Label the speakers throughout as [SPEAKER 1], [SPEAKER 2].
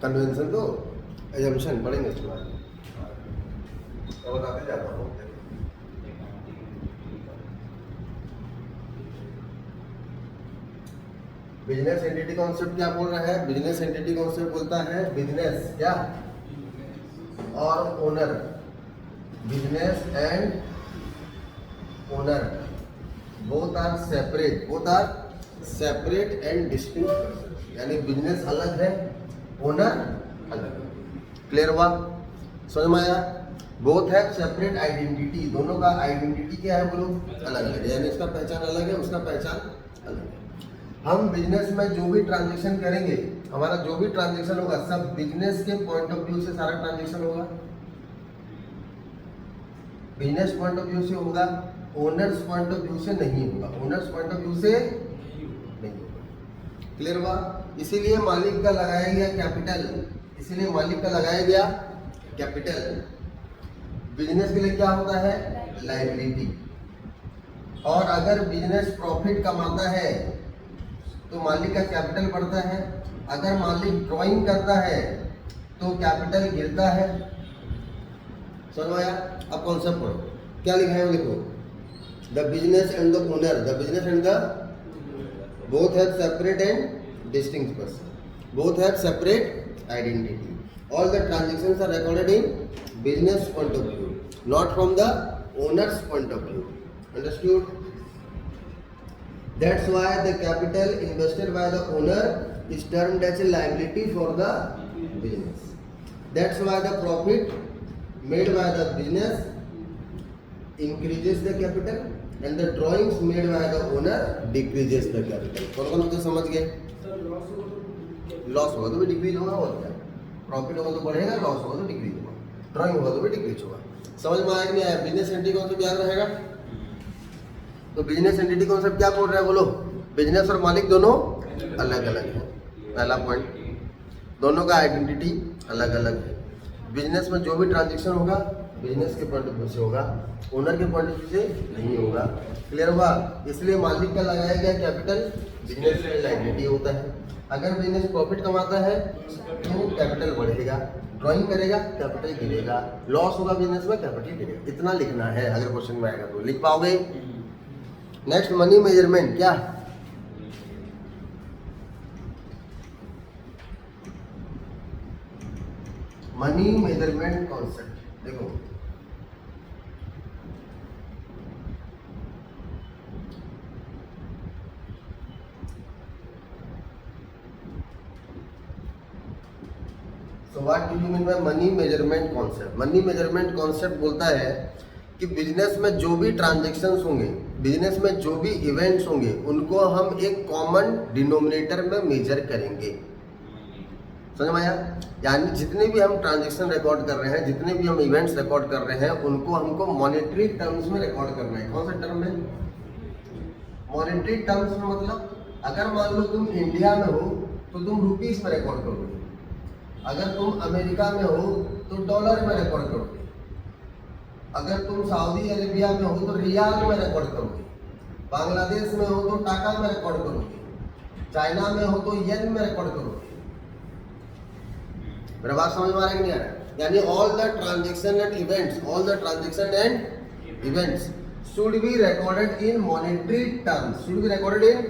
[SPEAKER 1] Convention तो assumption पढ़ेंगे इसके बाद तो बताते जाता हूँ। बिजनेस एंटिटी कॉन्सेप्ट क्या बोल रहा है? बिजनेस एंटिटी कॉन्सेप्ट बोलता है बिजनेस क्या और owner, business and owner both are separate and distinct, यानी बिजनेस अलग है, ओनर अलग है। क्लियर हुआ? समझ में आया? बोथ है सेपरेट आइडेंटिटी, दोनों का आइडेंटिटी क्या है बोलो? अलग अलग है, यानी इसका पहचान अलग है, उसका पहचान अलग है। हम बिजनेस में जो भी ट्रांजेक्शन करेंगे, हमारा जो भी ट्रांजेक्शन होगा सब बिजनेस के पॉइंट ऑफ व्यू से सारा ट्रांजेक्शन होगा, बिजनेस पॉइंट ऑफ व्यू से होगा, ओनर्स पॉइंट ऑफ व्यू से नहीं होगा, ओनर्स पॉइंट ऑफ व्यू से नहीं होगा। क्लियर हुआ? इसीलिए मालिक का लगाया गया कैपिटल, इसीलिए मालिक का लगाया गया कैपिटल। बिजनेस के लिए क्या होता है? लायबिलिटी। और अगर बिजनेस प्रॉफिट कमाता है तो मालिक का कैपिटल बढ़ता है, अगर मालिक ड्राइंग करता है तो कैपिटल गिरता है। समझ में आया? अब कॉन्सेप्ट पढ़ो, क्या लिखा है देखो, the business and the owner, the business and the both have separate and distinct person, both have separate identity, all the transactions are recorded in business point of view, not from the owner's point of view. Understood? That's why the capital invested by the owner is termed as a liability for the business. That's why the profit made by the business increases the capital and the drawings made by the owner decreases the capital. कौन-कौन तो समझ गए? Loss होगा तो भी decrease होगा, और क्या? प्रॉफिट होगा तो बढ़ेगा, लॉस होगा तो डिक्रीज होगा, ड्राइंग होगा तो भी डिक्रीज होगा। समझ में आया कि नहीं आया? बिजनेस एंटिटी कॉन्सेप्ट याद रहेगा। तो बिजनेस एंटिटी कॉन्सेप्ट क्या बोल रहा है बोलो? बिजनेस और मालिक दोनों अलग अलग है, पहला पॉइंट। दोनों का आइडेंटिटी अलग अलग है। बिजनेस में जो भी ट्रांजैक्शन होगा बिजनेस के पॉइंट ऑफ व्यू से होगा, ओनर के पॉइंट ऑफ व्यू से नहीं होगा। क्लियर हुआ? इसलिए मालिक का लगाया गया कैपिटल बिजनेस में लायबिलिटी होता है। अगर बिजनेस प्रॉफिट कमाता है तो कैपिटल बढ़ेगा, ड्राइंग करेगा कैपिटल गिरेगा, लॉस होगा बिजनेस में कैपिटल गिरेगा। इतना लिखना है, अगर क्वेश्चन में आएगा तो लिख पाओगे। नेक्स्ट मनी मेजरमेंट, क्या? मनी मेजरमेंट कॉन्सेप्ट देखो, so what do you mean by money measurement concept? Money measurement concept बोलता है कि बिजनेस में जो भी ट्रांजैक्शंस होंगे, बिजनेस में जो भी इवेंट्स होंगे, उनको हम एक कॉमन डिनोमिनेटर में मेजर करेंगे। समझ में आया? यानी जितने भी हम ट्रांजैक्शन रिकॉर्ड कर रहे हैं, जितने भी हम इवेंट्स रिकॉर्ड कर रहे हैं, उनको हमको मॉनेटरी टर्म्स में रिकॉर्ड करना है। कौन से टर्म में? मॉनेटरी टर्म्स में मतलब अगर मान लो तुम इंडिया में हो तो तुम रुपीस में रिकॉर्ड करोगे, अगर तुम अमेरिका में हो तो डॉलर में रिकॉर्ड करोगे, अगर तुम सऊदी अरेबिया में हो तो रियाल में रिकॉर्ड करोगे, बांग्लादेश में हो तो टाका में रिकॉर्ड करोगे, चाइना में हो तो येन में रिकॉर्ड करोगे। मेरा बात समझ में आ रहा है कि नहीं आ रहा है? यानी all the transaction and events, all the transaction and events should be recorded in monetary terms, should be recorded in.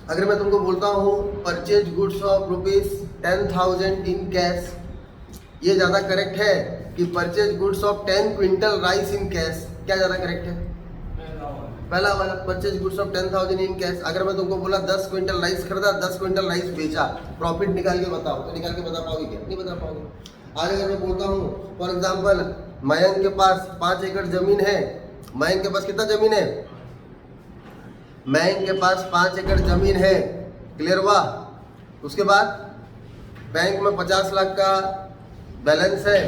[SPEAKER 1] अगर मैं तुमको बोलता हूँ purchase goods of ₹10,000 in cash, ये ज्यादा करेक्ट है कि purchase goods of 10 quintal rice in cash? क्या ज्यादा करेक्ट है? पहला वाला, purchase goods of 10,000 in cash. अगर मैं तुमको बोला 10 क्विंटल राइस खरीदा, 10 क्विंटल राइस बेचा, प्रॉफिट निकाल के बताओ, तो निकाल के बता पाओगे क्या? नहीं बता पाओगे। आज अगर मैं बोलता हूँ फॉर एग्जाम्पल मयंक के पास 5 एकड़ जमीन है, मयंक के पास कितना जमीन है? मयंक के पास 5 एकड़ जमीन है। क्लियर हुआ? उसके बाद बैंक में 50 लाख का बैलेंस है,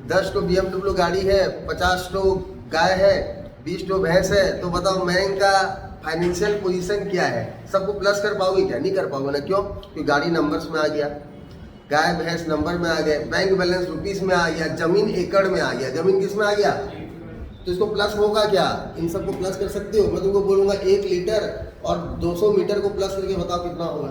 [SPEAKER 1] 10 तो BMW गाड़ी है, 50 तो गाय है, 20 तो भैंस है। तो बताओ मयंक का फाइनेंशियल पोजीशन क्या है? सबको प्लस कर पाओगे क्या? नहीं कर पाओगे ना। क्यों? क्योंकि गाड़ी नंबर्स में आ गया, गाय भैंस नंबर में आ गए, बैंक बैलेंस रुपीस में आ गया, जमीन एकड़ में आ गया। जमीन किस में आ गया? तो इसको प्लस होगा क्या? इन सबको प्लस कर सकते हो? मैं तुमको बोलूंगा 1 लीटर और 200 मीटर को प्लस करके बताओ कितना होगा।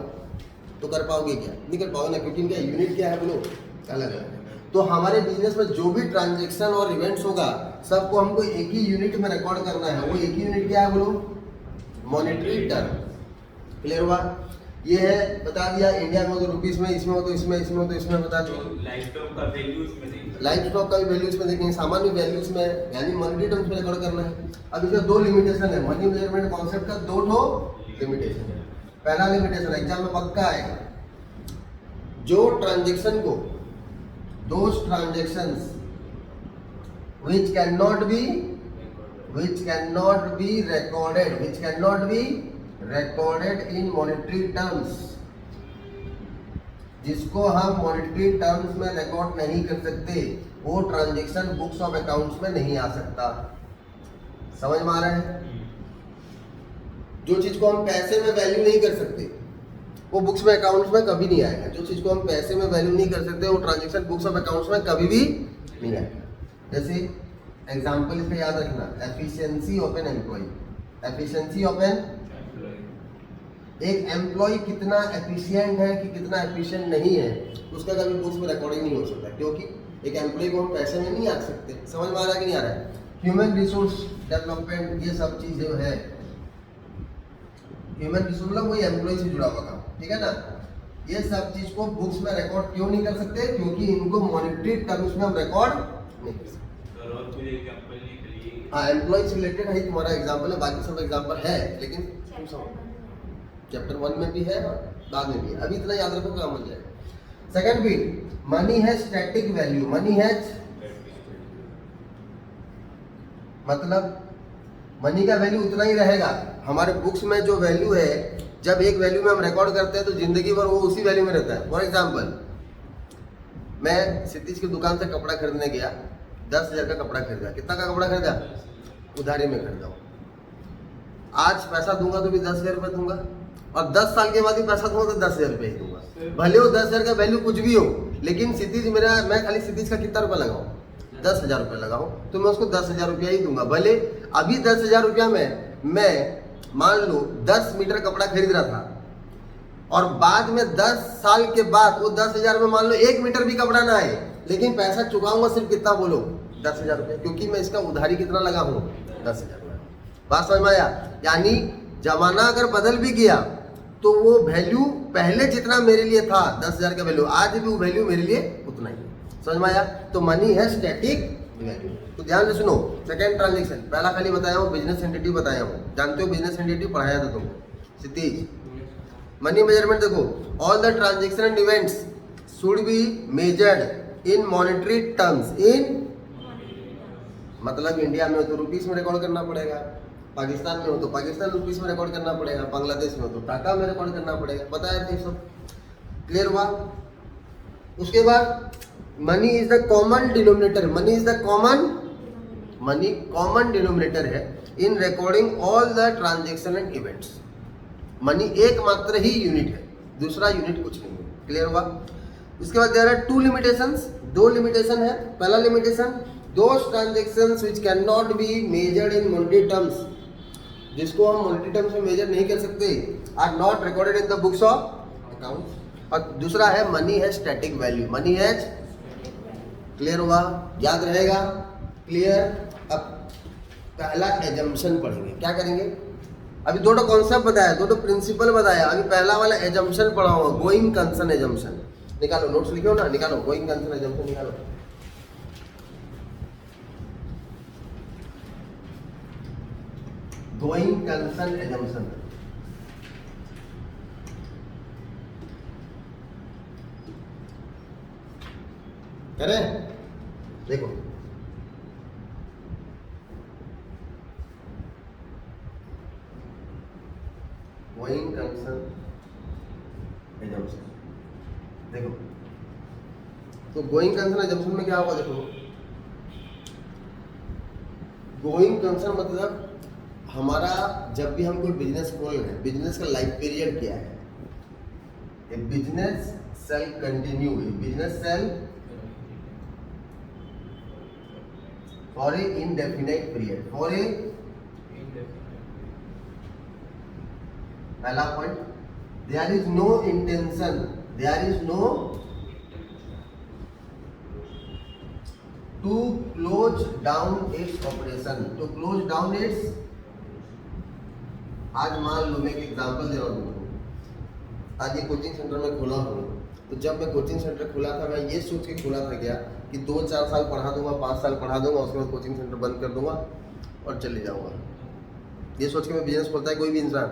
[SPEAKER 1] तो कर पाओगे क्या? नहीं कर पाओगे ना, क्योंकि इनका यूनिट क्या है बोलो, अलग अलग है। तो हमारे बिजनेस में जो भी ट्रांजेक्शन और इवेंट्स होगा सबको हमको एक ही यूनिट में रिकॉर्ड करना है। वो एक ही यूनिट क्या है बोलो, मॉनेटरी टर्म। क्लियर हुआ? ये है, बता दिया। इंडिया में हो तो रुपीस में, इसमें हो तो इसमें, इसमें हो तो इसमें, बता दिया।
[SPEAKER 2] लाइफ स्टॉक का वैल्यू इसमें देंगे,
[SPEAKER 1] लाइफ स्टॉक का भी वैल्यूज में देखेंगे, सामान्य वैल्यूज में, यानी मॉनेटरी टर्म्स में रिकॉर्ड करना है। अब इसमें दो लिमिटेशन है, मनी मेजरमेंट कॉन्सेप्ट का दो ठो लिमिटेशन है। पहला लिमिटेशन एग्जाम में पक्का आएगा, जो ट्रांजेक्शन को, those transactions which cannot be recorded in monetary terms, जिसको हम मॉनेटरी टर्म्स में रिकॉर्ड नहीं कर सकते, वो ट्रांजेक्शन बुक्स ऑफ अकाउंट्स में नहीं आ सकता। समझ में आ रहा है? जो चीज को हम पैसे में वैल्यू नहीं कर सकते वो बुक्स में अकाउंट्स में कभी नहीं आएगा। जो चीज को हम पैसे में वैल्यू नहीं कर सकते वो ट्रांजेक्शन बुक्स ऑफ अकाउंट्स में कभी भी नहीं आएगा। जैसे एग्जांपल इसका याद रखना, efficiency of an employ. Efficiency of an, एक एम्प्लॉय कितना एफिशिएंट है कि कितना एफिशिएंट नहीं है, उसका कभी बुक्स में रिकॉर्डिंग नहीं हो सकता, क्योंकि एक एम्प्लॉय को हम पैसे में नहीं आ सकते। समझ में आ रहा है कि नहीं आ रहा है? ह्यूमन रिसोर्स डेवलपमेंट, ये सब चीज जो है, ह्यूमन रिसोर्स मतलब वही एम्प्लॉय से जुड़ा हुआ काम, ठीक है ना। ये सब चीज को बुक्स में रिकॉर्ड क्यों नहीं कर सकते? क्योंकि इनको मॉनेटरी टर्म्स में हम रिकॉर्ड नहीं कर सकते।
[SPEAKER 2] और कोई एग्जांपल नहीं करिए।
[SPEAKER 1] हाँ, एम्प्लॉय से रिलेटेड है तुम्हारा एग्जांपल है, बाकी सब एग्जांपल है, लेकिन चैप्टर 1 में भी है और बाद में भी है। अभी इतना याद रखो, काम हो जाएगा। Second bit, money has static value. Money has मतलब मनी का वैल्यू उतना ही रहेगा। हमारे बुक्स में जो वैल्यू है, जब एक वैल्यू में हम रिकॉर्ड करते हैं तो जिंदगी भर वो उसी वैल्यू में रहता है। फॉर एग्जांपल, मैं सिद्धीश की दुकान से कपड़ा खरीदने गया, 10,000 का कपड़ा खरीदा। कितना का कपड़ा खरीदा? उधारी में खरीदा। आज पैसा दूंगा तो भी 10,000 रुपये दूंगा, और 10 साल के बाद भी पैसा दूंगा तो 10,000 रुपये ही दूंगा। भले वो 10,000 का वैल्यू कुछ भी हो, लेकिन सिद्धीश मेरा, मैं खाली सिद्धीश का कितना रुपया लगाऊं? 10,000 रुपये लगाऊं, तो मैं उसको 10,000 रुपया ही दूंगा। भले अभी 10,000 रुपया में मैं मान लो 10 मीटर कपड़ा खरीद रहा था, और बाद में 10 साल के बाद वो 10,000 में मान लो 1 मीटर भी कपड़ा ना आए, लेकिन पैसा चुकाऊंगा सिर्फ कितना बोलो? 10,000 रुपये, क्योंकि मैं इसका उधारी कितना लगा हूँ? 10,000 रुपये। बात समझ में आया? यानी जमाना अगर बदल भी गया तो वो वैल्यू पहले जितना मेरे लिए था 10,000 का वैल्यू, आज भी वो वैल्यू मेरे लिए उतना ही है। समझ में आया? तो मनी है स्टैटिक वैल्यू। तो ध्यान से सुनो। सेकंड ट्रांजेक्शन, पहला खाली बताया हूँ बिजनेस एंटिटी बताया हूँ, जानते हो बिजनेस एंटिटी पढ़ाया था तुमको सिद्धीश। मनी मेजरमेंट देखो, all the transaction and events should be measured in monetary terms. In मतलब इंडिया में हो तो रुपीस में रिकॉर्ड करना पड़ेगा, पाकिस्तान में हो तो पाकिस्तान रुपीस में रिकॉर्ड करना पड़ेगा, बांग्लादेश में हो तो टाका में रिकॉर्ड करना पड़ेगा। बताया थे सब, क्लियर हुआ? उसके बाद money is the common denominator. Money is the common, money common denominator है in recording all the transaction and events. Money एकमात्र ही यूनिट है, दूसरा यूनिट कुछ नहीं है। क्लियर हुआ? उसके बाद देयर आर 2 लिमिटेशंस, 2 लिमिटेशन है। पहला limitation, those transactions which can not be measured in monetary terms, जिसको हम मॉनेटरी टर्म्स में मेजर नहीं कर सकते, are not recorded in the books of accounts. और दूसरा है money has static value. Money has, clear हुआ? याद रहेगा? क्लियर? अब पहला एजम्पशन पढ़ेंगे। क्या करेंगे? अभी दो कॉन्सेप्ट बताया, दो प्रिंसिपल बताया। अभी पहला वाला एजम्पशन पढ़ाऊंगा, गोइंग कंसर्न एजम्पशन। निकालो, नोट्स लिखो ना, निकालो गोइंग कंसर्न एजम्पशन निकालो। गोइंग कंसर्न एजम्पशन करें? देखो, गोइंग कंसर्न एजम्पशन देखो, तो गोइंग कंसर्न एजम्पशन में क्या होगा? देखो, गोइंग कंसर्न मतलब हमारा जब भी हम कोई बिजनेस खोल रहे हैं, बिजनेस का लाइफ पीरियड क्या है? A business shall continue, a business shall for a indefinite period, for a, पहला point. There is no intention, there is no to close down its operation, to close down its. आज मान लो मैं एक example दे रहा हूँ तुमको। आज ये कोचिंग सेंटर में खोला हूँ, तो जब मैं कोचिंग सेंटर खोला था मैं ये सोच के खोला था क्या कि 2-4 साल पढ़ा दूंगा, 5 साल पढ़ा दूंगा, उसके बाद कोचिंग सेंटर बंद कर दूंगा और चले जाऊंगा। ये सोच के मैं बिजनेस खोलता है कोई भी इंसान।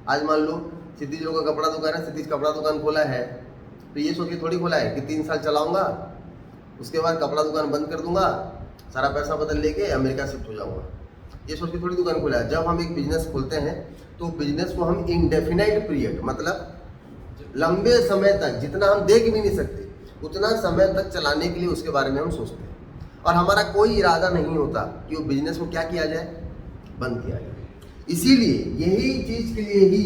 [SPEAKER 1] आज मान लो सिद्धि लोगों का कपड़ा दुकान है, सिद्धि कपड़ा दुकान खोला है, तो ये सोच के थोड़ी खोला है कि 3 साल चलाऊंगा, उसके बाद कपड़ा दुकान बंद कर दूंगा, सारा पैसा बदल लेके अमेरिका शिफ्ट हो जाऊंगा। ये सोच के थोड़ी दुकान खोला है। जब हम एक बिजनेस खोलते हैं तो बिजनेस को हम इंडेफिनाइट पीरियड, मतलब लंबे समय तक, जितना हम देख भी नहीं सकते उतना समय तक चलाने के लिए उसके बारे में हम सोचते हैं, और हमारा कोई इरादा नहीं होता कि वो बिजनेस को क्या किया जाए, बंद किया जाए। इसीलिए यही चीज के लिए ही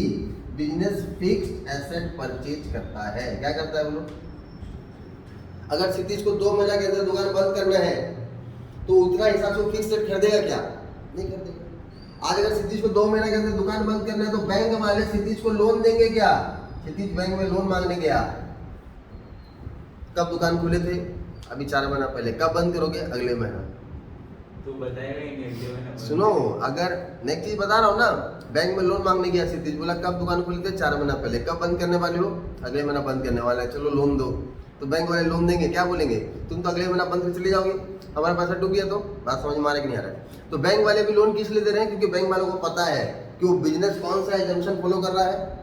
[SPEAKER 1] बिजनेस फिक्स्ड एसेट परचेज करता है। क्या करता है बोलो? अगर क्षितिज को 2 महीना के अंदर दुकान बंद करना है तो उतना हिसाब से फिक्स रेट खरीदेगा क्या? नहीं खरीदेगा। आज अगर क्षितिज को 2 महीना के अंदर दुकान बंद करना है तो बैंक वाले क्षितिज को लोन देंगे क्या? क्षितिज बैंक में लोन मांगने गया, कब दुकान खुले थे? अभी 4 महीना पहले। कब बंद करोगे? अगले महीना।
[SPEAKER 2] तो बताएगा ही नहीं अगले महीना।
[SPEAKER 1] सुनो, अगर नेक्स्ट चीज बता रहा हूँ ना, बैंक में लोन मांगने गया क्षितिज, बोला कब दुकान खुली थी? 4 महीना पहले। कब बंद करने वाले हो? अगले महीना बंद करने वाला है, चलो लोन दो। तो बैंक वाले लोन देंगे, क्या बोलेंगे? तुम तो अगले महीना बंद कर चले जाओगे, हमारा पैसा डूब गया। तो बात समझ में आ रहा है कि नहीं आ रहा है? तो बैंक वाले भी लोन किस लिए दे रहे हैं? क्योंकि बैंक वालों को पता है कि वो बिजनेस कौन सा एजम्पशन फॉलो कर रहा है,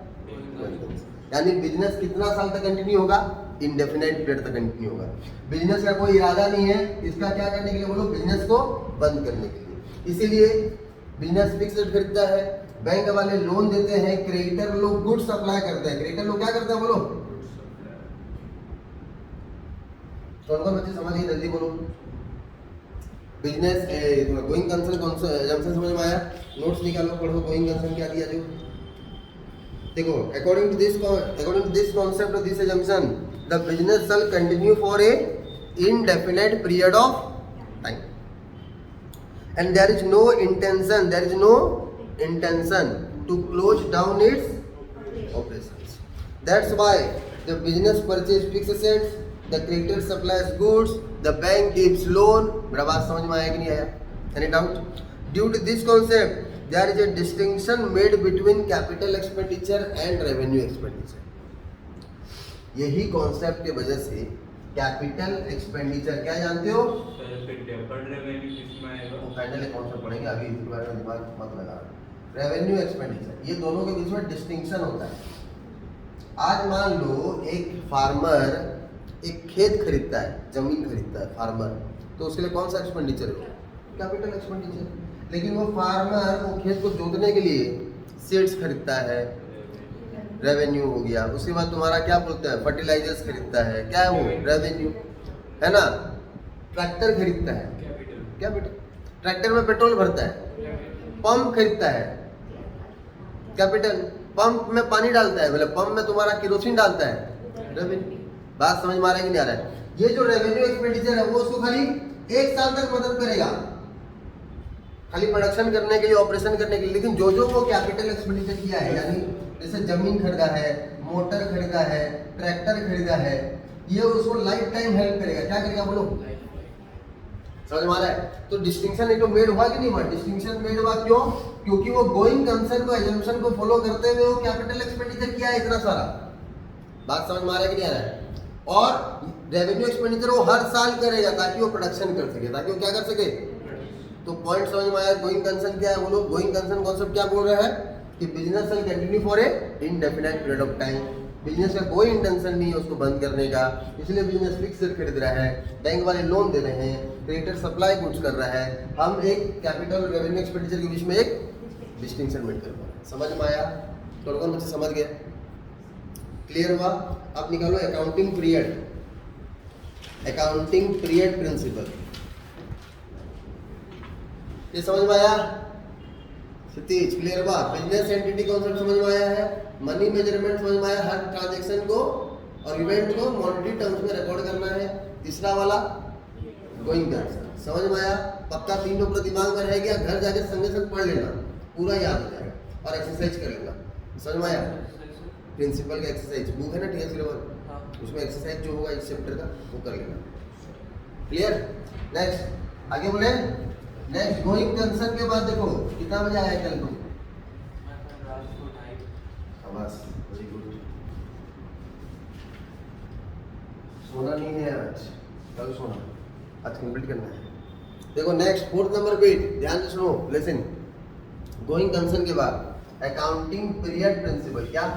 [SPEAKER 1] यानी बिजनेस कितना साल तक कंटिन्यू होगा? इंडेफिनाइट पीरियड तक कंटिन्यू होगा। बिजनेस का कोई इरादा नहीं है इसका क्या करने के लिए बोलो? बिजनेस को बंद करने के लिए। इसीलिए बिजनेस फिक्स रेट खरीदता है, बैंक वाले लोन देते हैं, क्रेडिटर लोग गुड्स सप्लाई करते हैं। क्रेडिटर लोग क्या करते हैं बोलो? कौन कौन बच्चे समझ गए? जल्दी बोलो। बिजनेस गोइंग कंसर्न कौन सा एजम्पशन समझ में आया? नोट्स निकालो, पढ़ो। गोइंग कंसर्न क्या दिया? जो देखो, according to this concept of this assumption, the business shall continue for a indefinite period of time, and there is no intention to close down its operations. That's why the business purchase fixed assets, the creditor supplies goods, the bank gives loan. मेरा बात समझ में आया कि नहीं आया? Any doubt? Due to this concept, there is a distinction made between capital expenditure and revenue expenditure. यही concept के वजह से कैपिटल एक्सपेंडिचर, क्या जानते हो? फाइनल अकाउंट में पढ़ेंगे, अभी इसके बारे में दिमाग मत लगा। रेवेन्यू एक्सपेंडिचर, ये दोनों के बीच में डिस्टिंक्शन होता है। आज मान लो एक फार्मर एक खेत खरीदता है, जमीन खरीदता है फार्मर, तो उसके लिए कौन सा एक्सपेंडिचर है? Capital expenditure. लेकिन वो फार्मर वो खेत को जोतने के लिए सीड्स खरीदता है, रेवेन्यू हो गया। उसके बाद तुम्हारा क्या बोलता है? फर्टिलाइजर्स खरीदता है, क्या है वो? रेवेन्यू है ना। ट्रैक्टर खरीदता है, कैपिटल। ट्रैक्टर में पेट्रोल भरता है। पंप खरीदता है, कैपिटल। पंप में पानी डालता है, मतलब पंप में तुम्हारा केरोसिन डालता है, रेवेन्यू। बात समझ में आ रहा है कि नहीं आ रहा है? ये जो रेवेन्यू एक्सपेंडिचर है वो उसको खाली 1 साल तक मदद करेगा, खाली प्रोडक्शन करने के लिए, ऑपरेशन करने के लिए। लेकिन जो वो कैपिटल एक्सपेंडिचर किया है, यानी जैसे जमीन खरीदा है, मोटर खरीदा है, ट्रैक्टर खरीदा है, ये उसको लाइफ टाइम हेल्प करेगा। क्या करेगा बोलो? समझ में आ रहा है? तो डिस्टिंक्शन एक तो मेड हुआ कि नहीं हुआ? डिस्टिंक्शन मेड हुआ, क्यों? क्योंकि वो गोइंग कंसर्न को, एजम्पशन को फॉलो करते हुए वो कैपिटल एक्सपेंडिचर किया है इतना सारा। बात समझ में आ रहा है कि नहीं आ रहा है? और रेवेन्यू एक्सपेंडिचर वो हर साल करेगा ताकि वो प्रोडक्शन कर सके, ताकि वो क्या कर सके। तो पॉइंट समझ में आया? गोइंग कंसर्न क्या है बोलो? गोइंग कंसर्न कॉन्सेप्ट क्या बोल रहा है कि business will continue for a indefinite period of time. Business का कोई इंटेंशन नहीं है उसको बंद करने का, इसलिए बिजनेस फिक्स रेट खरीद रहा है, बैंक वाले लोन दे रहे हैं, क्रेडिटर सप्लाई गुड्स कर रहा है। हम एक कैपिटल और रेवेन्यू एक्सपेंडिचर के बीच में एक डिस्टिंक्शन मेंटेन कर रहे हैं। समझ में आया? तो कौन बच्चे समझ गए? क्लियर हुआ? अब निकालो accounting period, accounting period principle. ये समझ में आया? क्षितिज क्लियर हुआ? बिजनेस एंटिटी कॉन्सेप्ट समझ में आया है? मनी मेजरमेंट समझ में आया? हर ट्रांजैक्शन को और इवेंट को मॉनेटरी टर्म्स में रिकॉर्ड करना है। तीसरा वाला गोइंग कंसर्न समझ में आया? पक्का 3 नंबर दिमाग में रह गया, घर जाके संगे संग पढ़ लेना, पूरा याद हो जाएगा और एक्सरसाइज कर लेना। समझ में आया? प्रिंसिपल का एक्सरसाइज बुक है ना TS लेवल,
[SPEAKER 2] हाँ।
[SPEAKER 1] उसमें एक्सरसाइज जो होगा इस चैप्टर का वो कर लेना। क्लियर? नेक्स्ट आगे बोले। नेक्स्ट गोइंग कंसर्न के बाद देखो कितना बजे आया कल को? बस वेरी गुड। सोना नहीं है आज, कल सोना, आज कंप्लीट करना है। देखो नेक्स्ट 4th नंबर पे ध्यान से सुनो, लिसन। गोइंग कंसर्न के बाद अकाउंटिंग पीरियड प्रिंसिपल क्या?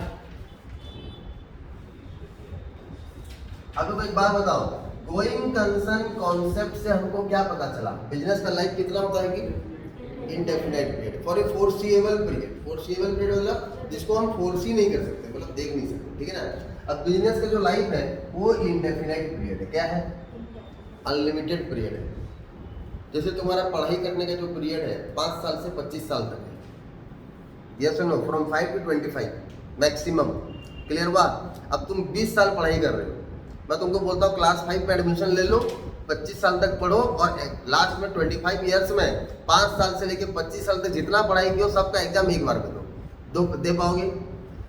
[SPEAKER 1] अब एक बात बताओ, गोइंग कंसर्न कॉन्सेप्ट से हमको क्या पता चला? बिजनेस का लाइफ कितना होता है कि indefinite period for A foreseeable period. Foreseeable period मतलब जिसको हम फोरसी नहीं कर सकते, मतलब देख नहीं सकते, ठीक है ना। अब बिजनेस का जो लाइफ है वो इंडेफिनाइट पीरियड है। क्या है? अनलिमिटेड पीरियड है। जैसे तुम्हारा पढ़ाई करने का जो पीरियड है 5 साल से 25 साल तक है, यस और no, from 5 to 25 maximum. Clear हुआ? अब तुम 20 साल पढ़ाई कर रहे हो, मैं तुमको बोलता हूँ क्लास 5 में एडमिशन ले लो, 25 साल तक पढ़ो और लास्ट में 25 ईयर्स में 5 साल से लेके 25 साल तक जितना पढ़ाई की हो सबका एग्जाम एक बार दो दे पाओगे?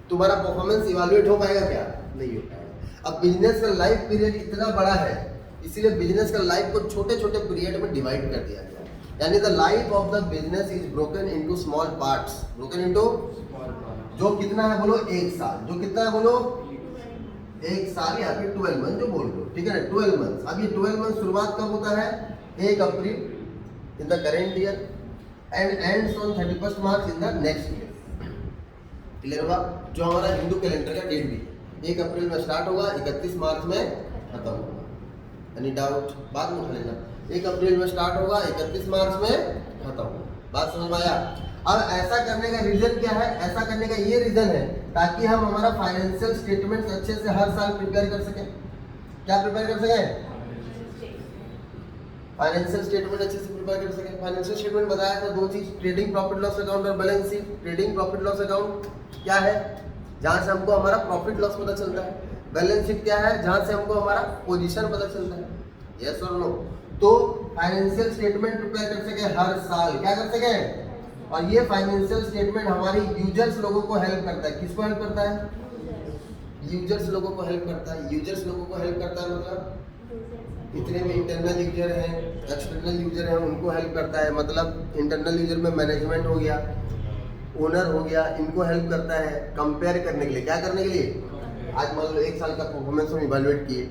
[SPEAKER 1] तुम्हारा परफॉर्मेंस इवैल्यूएट हो पाएगा क्या? नहीं हो पाएगा। अब बिजनेस का लाइफ पीरियड इतना बड़ा है, इसीलिए बिजनेस का लाइफ को छोटे छोटे पीरियड में डिवाइड कर दिया गया, यानी the life of the business is broken into small parts. Broken into जो कितना है बोलो? 1 साल। जो कितना है बोलो? 1 साल या फिर 12 मंथ जो बोल लो, ठीक है ना, 12 मंथ। अब ये 12 मंथ शुरुआत कब होता है? 1 April in the current year and ends on 31st March in the next year. Clear हुआ? जो हमारा हिंदू कैलेंडर का डेट भी है, 1 अप्रैल में स्टार्ट होगा, 31 मार्च में खत्म होगा। Any doubt? बाद में उठा लेना। 1 अप्रैल में स्टार्ट होगा, 31 मार्च में खत्म होगा। बात समझ में आया? अब ऐसा करने का रीजन क्या है? ऐसा करने का ये रीजन है ताकि हम हमारा फाइनेंशियल स्टेटमेंट्स अच्छे से हर साल प्रिपेयर कर सकें। क्या प्रिपेयर कर सकें? फाइनेंशियल स्टेटमेंट अच्छे से प्रिपेयर कर सकें। फाइनेंशियल स्टेटमेंट बताया था 2 चीज, ट्रेडिंग प्रॉफिट लॉस अकाउंट और balance sheet. Trading profit loss account क्या है? जहां से हमको हमारा प्रॉफिट लॉस पता चलता है। बैलेंस शीट क्या है? जहां से हमको हमारा पोजीशन पता चलता है। यस और नो? तो फाइनेंशियल स्टेटमेंट प्रिपेयर कर सके हर साल, क्या कर सके? और ये फाइनेंशियल स्टेटमेंट हमारी यूजर्स लोगों को हेल्प करता है। किसको हेल्प करता है? यूजर्स लोगों को हेल्प करता है। यूजर्स लोगों को हेल्प करता है मतलब इतने में इंटरनल यूजर हैं, एक्सटर्नल यूजर हैं, उनको हेल्प करता है। मतलब इंटरनल यूजर में मैनेजमेंट हो गया, ओनर हो गया, इनको हेल्प करता है कंपेयर करने के लिए। क्या करने के लिए? आज मान लो 1 साल का परफॉर्मेंस हम इवैल्यूएट किए,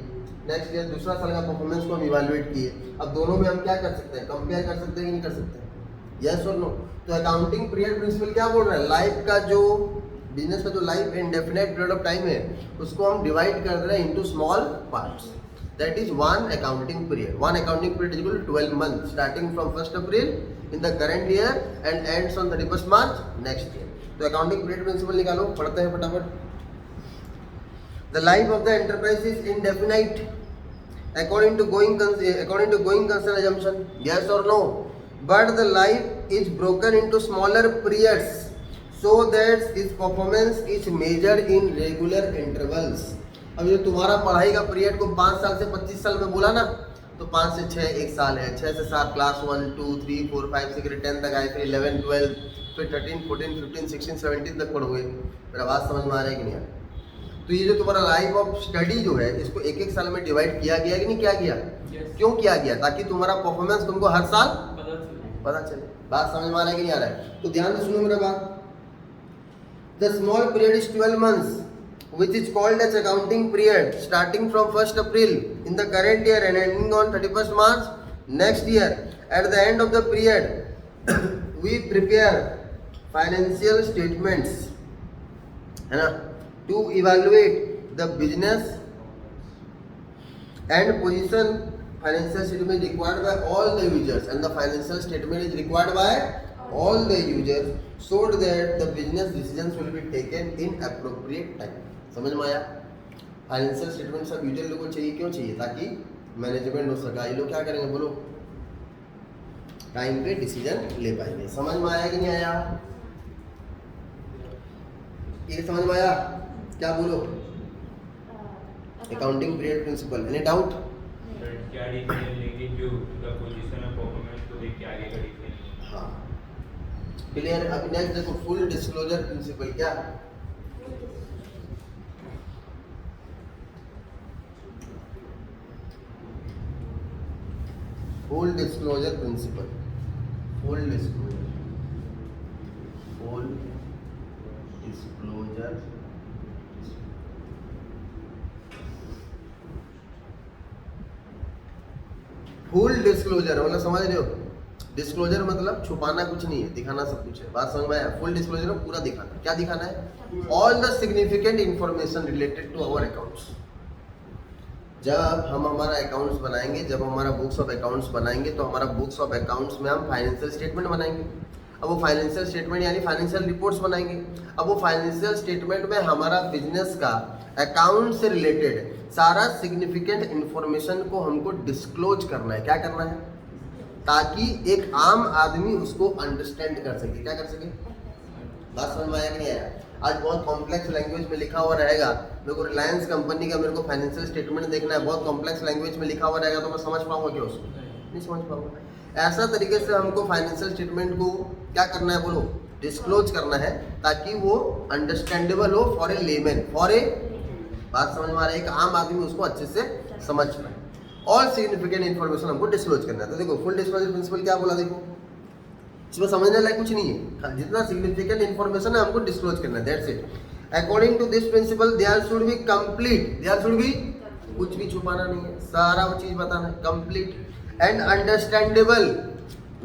[SPEAKER 1] नेक्स्ट ईयर दूसरा साल का परफॉर्मेंस को हम इवैल्यूएट किए। अब दोनों में हम क्या कर सकते हैं? कंपेयर कर सकते हैं कि नहीं कर सकते? यस और नो? तो अकाउंटिंग पीरियड प्रिंसिपल क्या बोल रहा है? लाइफ का जो बिजनेस का जो life indefinite period of time है उसको हम डिवाइड कर रहे हैं into small parts. That is one accounting period. One accounting period is equal to 12 month starting from 1st April in the current year and ends on 31st March next year. तो accounting period principle निकालो, पढ़ते हैं फटाफट। The life of the enterprise is indefinite according to going concern assumption. Yes or no? But the life is broken into smaller periods so that its performance is measured in regular intervals. अब ये तुम्हारा पढ़ाई का period को 5 साल से 25 साल में बोला ना, तो 5 से 6 1 साल है, 6 से 7 क्लास 1 2 3 4 5 6 10 तक आए, फिर 11 12 फिर 13 14 15 16 17 तक पढ़ोगे। मेरा बात समझ में आ रहा है कि नहीं आ रहा? तो ये जो तुम्हारा लाइफ ऑफ स्टडी जो है इसको 1 साल में डिवाइड किया गया कि नहीं किया गया? क्यों किया गया? ताकि तुम्हारा परफॉर्मेंस तुमको हर साल पता चले। बात समझ में आ रहा है कि नहीं आ रहा है? तो ध्यान से सुनो मेरा बात। The small period is 12 months which is called as accounting period starting from 1st April in the current year and ending on 31st March next year. At the end of the period we prepare financial statements, है ना, to evaluate the business and position. Financial statement is required by all the users and the financial statement is required by all the users so that the business decisions will be taken in appropriate time. समझ में आया? Financial statement सब user लोगों को चाहिए। क्यों चाहिए? ताकि मैनेजमेंट हो सका। ये लोग क्या करेंगे बोलो? टाइम पे डिसीजन ले पाएंगे। समझ में आया कि नहीं आया? ये समझ में आया? क्या बोलो? Accounting period principle. Any doubt?
[SPEAKER 2] क्या डिसीजन लेंगे जो उनका पोजीशन और परफॉर्मेंस को देख के आगे का डिसीजन।
[SPEAKER 1] हाँ, क्लियर? अभी नेक्स्ट देखो, फुल डिस्क्लोजर प्रिंसिपल। क्या full disclosure principle, full disclosure full disclosure मतलब समझ रहे हो, डिस्क्लोजर मतलब छुपाना कुछ नहीं है, दिखाना सब कुछ है। बात समझ में आया? फुल डिस्क्लोजर में पूरा दिखाना। क्या दिखाना है? All the significant information related to our accounts. जब हम हमारा अकाउंट्स बनाएंगे, जब हमारा बुक्स ऑफ अकाउंट्स बनाएंगे, तो हमारा बुक्स ऑफ अकाउंट्स में हम फाइनेंशियल स्टेटमेंट बनाएंगे। अब वो फाइनेंशियल स्टेटमेंट यानी फाइनेंशियल रिपोर्ट्स बनाएंगे। अब वो फाइनेंशियल स्टेटमेंट में हमारा बिजनेस का अकाउंट से रिलेटेड सारा सिग्निफिकेंट इंफॉर्मेशन को हमको डिस्क्लोज करना है। क्या करना है? ताकि एक आम आदमी उसको अंडरस्टैंड कर सके। क्या कर सके? बात समझ में आया कि नहीं आया? आज बहुत कॉम्प्लेक्स लैंग्वेज में लिखा हुआ रहेगा, मेरे को रिलायंस कंपनी का मेरे को फाइनेंशियल स्टेटमेंट देखना है, बहुत कॉम्प्लेक्स लैंग्वेज में लिखा हुआ रहेगा, तो मैं समझ पाऊंगा क्या उसको? नहीं समझ पाऊंगा। ऐसा तरीके से हमको फाइनेंशियल स्टेटमेंट को क्या करना है? बोलो, डिस्क्लोज करना है, ताकि वो अंडरस्टैंडेबल हो for a layman, for a, बात समझ में आ रहा है, एक आम आदमी उसको अच्छे से समझ पाए। ऑल सिग्निफिकेंट इन्फॉर्मेशन हमको डिस्क्लोज करना है। तो देखो फुल डिस्क्लोजर प्रिंसिपल क्या बोला, देखो इसमें समझने लायक कुछ नहीं है, जितना सिग्निफिकेंट इन्फॉर्मेशन है हमको डिस्क्लोज करना है, that's it. According to this principle there should be complete, there should be, कुछ भी छुपाना नहीं है, सारा वो चीज बताना है, कंप्लीट एंड अंडरस्टैंडेबल,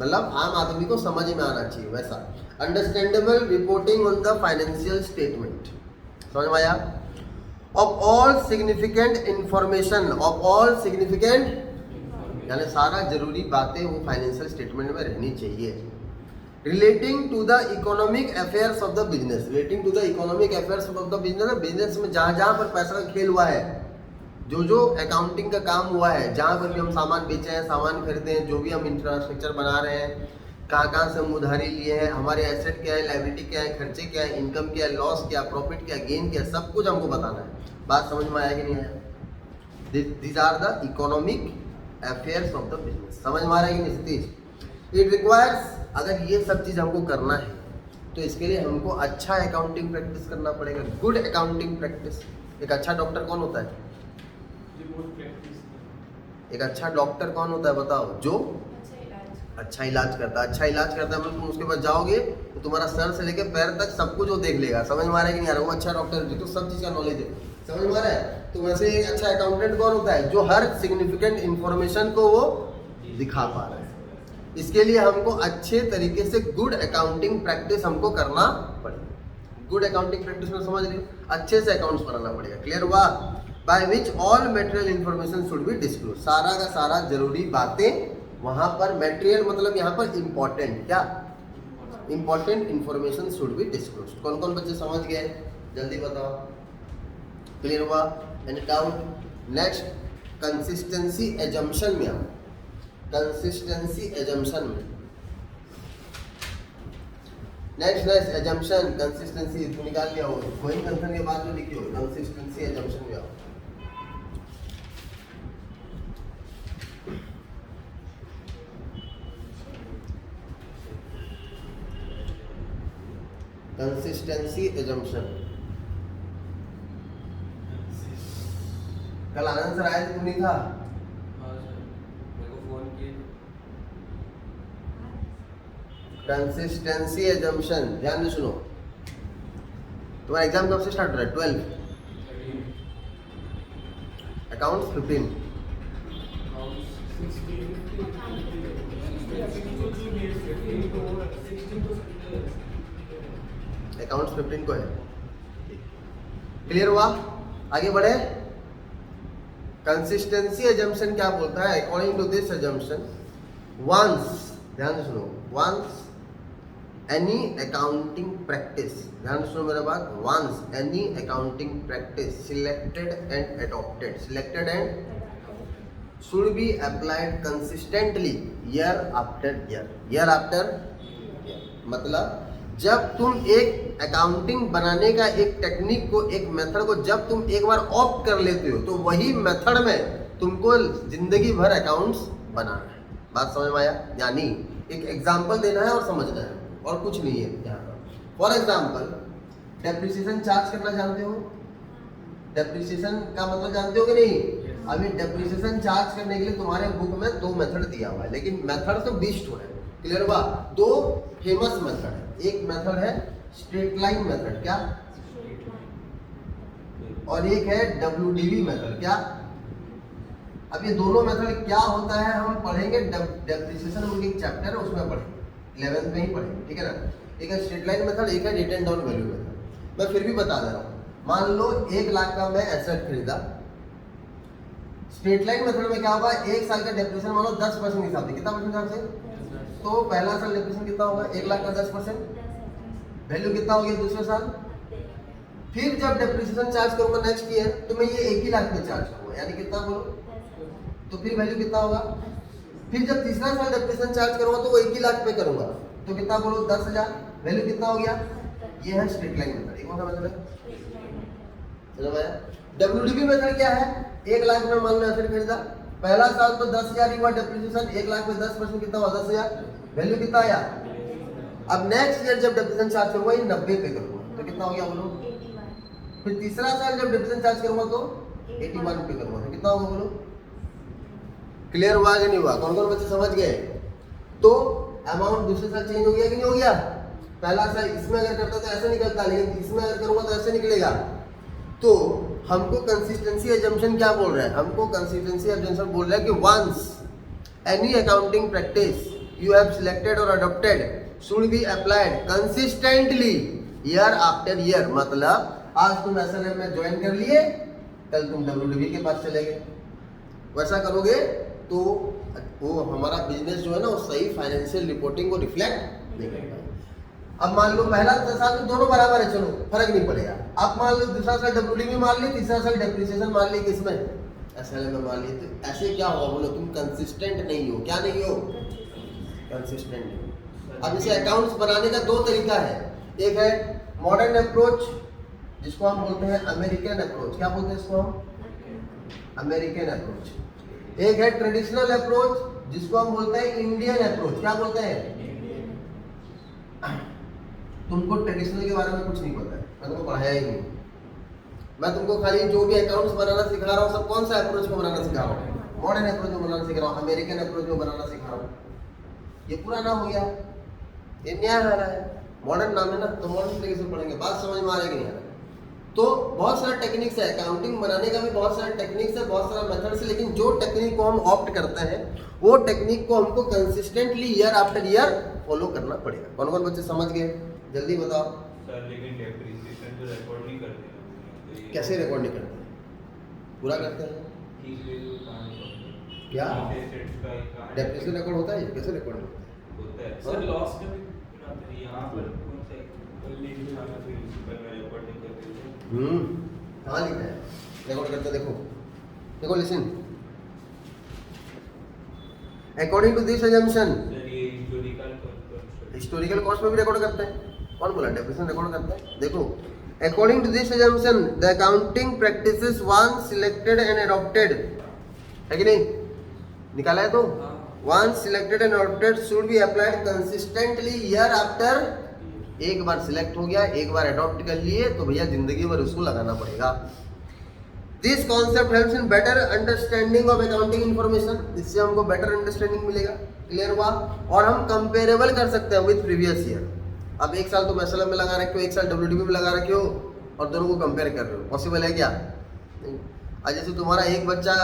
[SPEAKER 1] मतलब आम आदमी को समझ में आना चाहिए वैसा। Understandable reporting on the financial statement, समझ में आया? Of all significant information, of all significant यानी सारा जरूरी बातें वो फाइनेंशियल स्टेटमेंट में रहनी चाहिए। Relating to the economic affairs of the business, relating to the economic affairs of the business, business में जहाँ जहाँ पर पैसा का खेल हुआ है, जो जो अकाउंटिंग का काम हुआ है, जहाँ पर भी हम सामान बेचे हैं, सामान खरीदे हैं, जो भी हम इंफ्रास्ट्रक्चर बना रहे हैं, कहाँ कहाँ से हम उधारी लिए हैं, हमारे एसेट क्या है, लायबिलिटी क्या है, खर्चे क्या है, इनकम क्या है, लॉस क्या, प्रॉफिट क्या, गेन क्या, सब कुछ हमको बताना है। बात समझ में आया कि नहीं आया? These are the economic affairs of the business. समझ में आ रहा है कि नहीं सतीश? इट रिक्वायर्स, अगर ये सब चीज़ हमको करना है तो इसके लिए हमको अच्छा अकाउंटिंग प्रैक्टिस करना पड़ेगा, गुड अकाउंटिंग प्रैक्टिस। एक अच्छा डॉक्टर कौन होता है? एक अच्छा डॉक्टर कौन होता है बताओ? जो अच्छा इलाज करता है। अच्छा इलाज करता है मतलब तुम उसके पास जाओगे तो तुम्हारा सर से लेकर पैर तक सब कुछ वो देख लेगा। समझ में आ रहा है कि नहीं आ रहा? वो अच्छा डॉक्टर है, तो सब चीज़ का नॉलेज है। समझ में आ रहा है? तो वैसे एक अच्छा अकाउंटेंट कौन होता है? जो हर सिग्निफिकेंट इंफॉर्मेशन को वो दिखा पा रहा है। इसके लिए हमको अच्छे तरीके से गुड अकाउंटिंग प्रैक्टिस हमको करना पड़ेगा। गुड अकाउंटिंग प्रैक्टिस में समझ रहे हो, अच्छे से अकाउंट्स बनाना पड़ेगा। क्लियर हुआ? By which all material information should be disclose, सारा का सारा जरूरी बातें वहां पर, मटेरियल मतलब यहाँ पर इंपॉर्टेंट, क्या important information should be disclose. कौन कौन बच्चे समझ गए? जल्दी बताओ। क्लियर हुआ? Any doubt? Next consistency assumption में आओ। कंसिस्टेंसी एजम्पशन में नेक्स्ट एजम्पशन, कंसिस्टेंसी तुम निकाल लिया हो, गोइंग कंसर्न के बाद में लिखियो कंसिस्टेंसी एजम्पशन में आओ। कंसिस्टेंसी एजम्पशन, कल आनंद सर आए थे, तुम नहीं था? कंसिस्टेंसी एजम्पशन ध्यान से सुनो। तुम्हारा एग्जाम कब से स्टार्ट हो रहा है? 12 अकाउंट्स 15 अकाउंट्स 15 को है। क्लियर हुआ? आगे बढ़े। कंसिस्टेंसी एजम्पशन क्या बोलता है? According to this assumption, once, ध्यान से सुनो, वंस एनी अकाउंटिंग प्रैक्टिस, ध्यान से सुनो मेरा बात, once any accounting practice selected and adopted, selected and should be applied consistently year after year, year after year. मतलब जब तुम एक अकाउंटिंग बनाने का एक टेक्निक को, एक मेथड को जब तुम एक बार ऑप्ट कर लेते हो, तो वही मेथड में तुमको जिंदगी भर अकाउंट्स बनाना है। बात समझ में आया? यानी एक एग्जांपल देना है और समझना है, और कुछ नहीं है यहाँ पर। फॉर एग्जांपल, डेप्रिसिएशन चार्ज करना जानते हो? डेप्रिसिएशन का मतलब जानते हो कि नहीं? अभी डेप्रिसिएशन चार्ज करने के लिए तुम्हारे बुक में 2 मेथड दिया हुआ है, लेकिन मेथड तो 20 है। क्लियर हुआ? 2 फेमस मेथड है। एक मेथड है स्ट्रेट लाइन मेथड, क्या, और एक है WDV मेथड, क्या। अब ये दोनों मेथड क्या होता है हम पढ़ेंगे, डेप्रिसिएशन उनकी चैप्टर है उसमें पढ़ेंगे, 11th में ही पढ़ेंगे, ठीक है ना। एक है स्ट्रेट लाइन मेथड, एक है रिटन डाउन वैल्यू मेथड। मैं फिर भी बता दे रहा हूँ, मान लो 1 लाख का मैं एसेट खरीदा। स्ट्रेट लाइन मेथड में क्या होगा, 1 साल का डेप्रिसिएशन मान लो 10% हिसाब से, कितना परसेंट हिसाब से, तो पहला साल डेप्रिसिएशन कितना होगा, 1 लाख का 10%, वैल्यू कितना हो गया दूसरे साल। फिर जब डेप्रिसिएशन चार्ज करूंगा नेक्स्ट ईयर, तो मैं ये 1 ही लाख में चार्ज करूंगा, यानी कितना बोलो, तो फिर वैल्यू कितना होगा। फिर जब तीसरा साल डेप्रिसिएशन चार्ज करूंगा तो वो 1 ही लाख पे करूंगा, तो कितना बोलो 10,000, वैल्यू कितना हो गया। ये है स्ट्रेट लाइन मेथड। एक और मेथड है, चलो मैं WDV मेथड क्या है, 1 लाख में मान लो एसेट खरीदा, पहला साल तो 10,000 ही हुआ डेप्रिसिएशन, 1 लाख में 10% कितना हुआ 10,000, वैल्यू कितना आया। अब नेक्स्ट ईयर जब डेप्रिसिएशन चार्ज करूंगा ये 90 पे करूंगा, तो कितना हो गया बोलो। फिर तीसरा साल जब डेप्रिसिएशन चार्ज करूंगा तो 81 पे करूंगा, तो कितना होगा बोलो। क्लियर हुआ कि नहीं हुआ, कौन कौन बच्चे समझ गए। तो अमाउंट दूसरे साल चेंज हो गया कि नहीं हो गया। पहला साल इसमें अगर करता तो ऐसे निकलता, लेकिन इसमें अगर करूंगा तो ऐसे निकलेगा। तो हमको कंसिस्टेंसी एजम्पशन क्या बोल रहा है, हमको कंसिस्टेंसी एजम्पशन बोल रहा है कि once any accounting practice you have selected और adopted should be applied consistently year after year. मतलब आज तुम एसएलएम में ज्वाइन कर लिए, कल तुम WDV के पास चले गए, वैसा करोगे तो वो हमारा बिजनेस जो है ना वो सही फाइनेंशियल रिपोर्टिंग को रिफ्लेक्ट नहीं करता। अब मान लो पहला साल तो दोनों बराबर है, चलो फर्क नहीं पड़ेगा। अब मान लो दूसरा साल WDV मान ली, तीसरा साल डेप्रिसिएशन मान ली, किसमें एसएलएम में मान ली, तो ऐसे क्या होगा बोलो, तुम कंसिस्टेंट नहीं हो। क्या नहीं हो, कंसिस्टेंट नहीं हो। अब इसे अकाउंट्स बनाने का 2 तरीका है, एक है मॉडर्न अप्रोच जिसको हम बोलते हैं अमेरिकन अप्रोच, क्या बोलते हैं इसको हम, अमेरिकन अप्रोच। एक है ट्रेडिशनल अप्रोच जिसको हम बोलते हैं इंडियन अप्रोच, क्या बोलते हैं। तुमको ट्रेडिशनल के बारे में कुछ नहीं पता है, मैं तुमको पढ़ाया ही नहीं। मैं तुमको खाली जो भी अकाउंट्स बनाना सिखा रहा हूँ सब कौन सा अप्रोच में बनाना सिखा रहा हूँ, मॉडर्न अप्रोच में बनाना सिखा रहा हूँ, अमेरिकन अप्रोच में बनाना सिखा रहा हूँ। ये पुराना हो गया, ये नया आ रहा है, मॉडर्न नाम है ना, तो मॉडर्न तरीके से पढ़ेंगे, बात समझ में आ रही नहीं आ रहा। तो बहुत सारे टेक्निक्स है, अकाउंटिंग बनाने का भी बहुत सारे टेक्निक्स है, बहुत सारे मेथड्स है, लेकिन जो टेक्निक को हम ऑप्ट करते हैं वो टेक्निक को हमको consistently year after year follow करना पड़ेगा। कौन कौन बच्चे समझ गए, जल्दी बताओ।
[SPEAKER 2] सर लेकिन डेप्रिसिएशन तो रिकॉर्ड नहीं करते हैं,
[SPEAKER 1] कैसे रिकॉर्ड नहीं करते, पूरा करते हैं क्या, डेप्रिसिएशन रिकॉर्ड होता है, कैसे रिकॉर्ड
[SPEAKER 2] होता है सर, लॉस का भी यहाँ पर कौन सा लिख आना चाहिए, प्रिंसिपल में रिकॉर्ड नहीं करते।
[SPEAKER 1] कहाँ लिखा है रिकॉर्ड करते, देखो देखो listen, according to this assumption historical cost में भी रिकॉर्ड करते हैं, कौन बोला डेप्रिसिएशन रिकॉर्ड करते हैं। देखो according to this assumption the accounting practices once selected and adopted, है कि नहीं, निकाला है तो once selected and adopted should be applied consistently year after. एक बार सिलेक्ट हो गया, एक बार अडॉप्ट कर लिए तो भैया जिंदगी भर उसको लगाना पड़ेगा। This concept helps in better understanding of accounting information, इससे हमको बेटर अंडरस्टैंडिंग मिलेगा। क्लियर हुआ, और हम कंपेरेबल कर सकते हैं विद प्रीवियस ईयर। अब 1 साल तुम एसएलएम में लगा रखे हो, 1 साल WDV में लगा रखे हो, और दोनों को कंपेयर कर रहे हो, पॉसिबल है क्या। आज जैसे तुम्हारा एक बच्चा,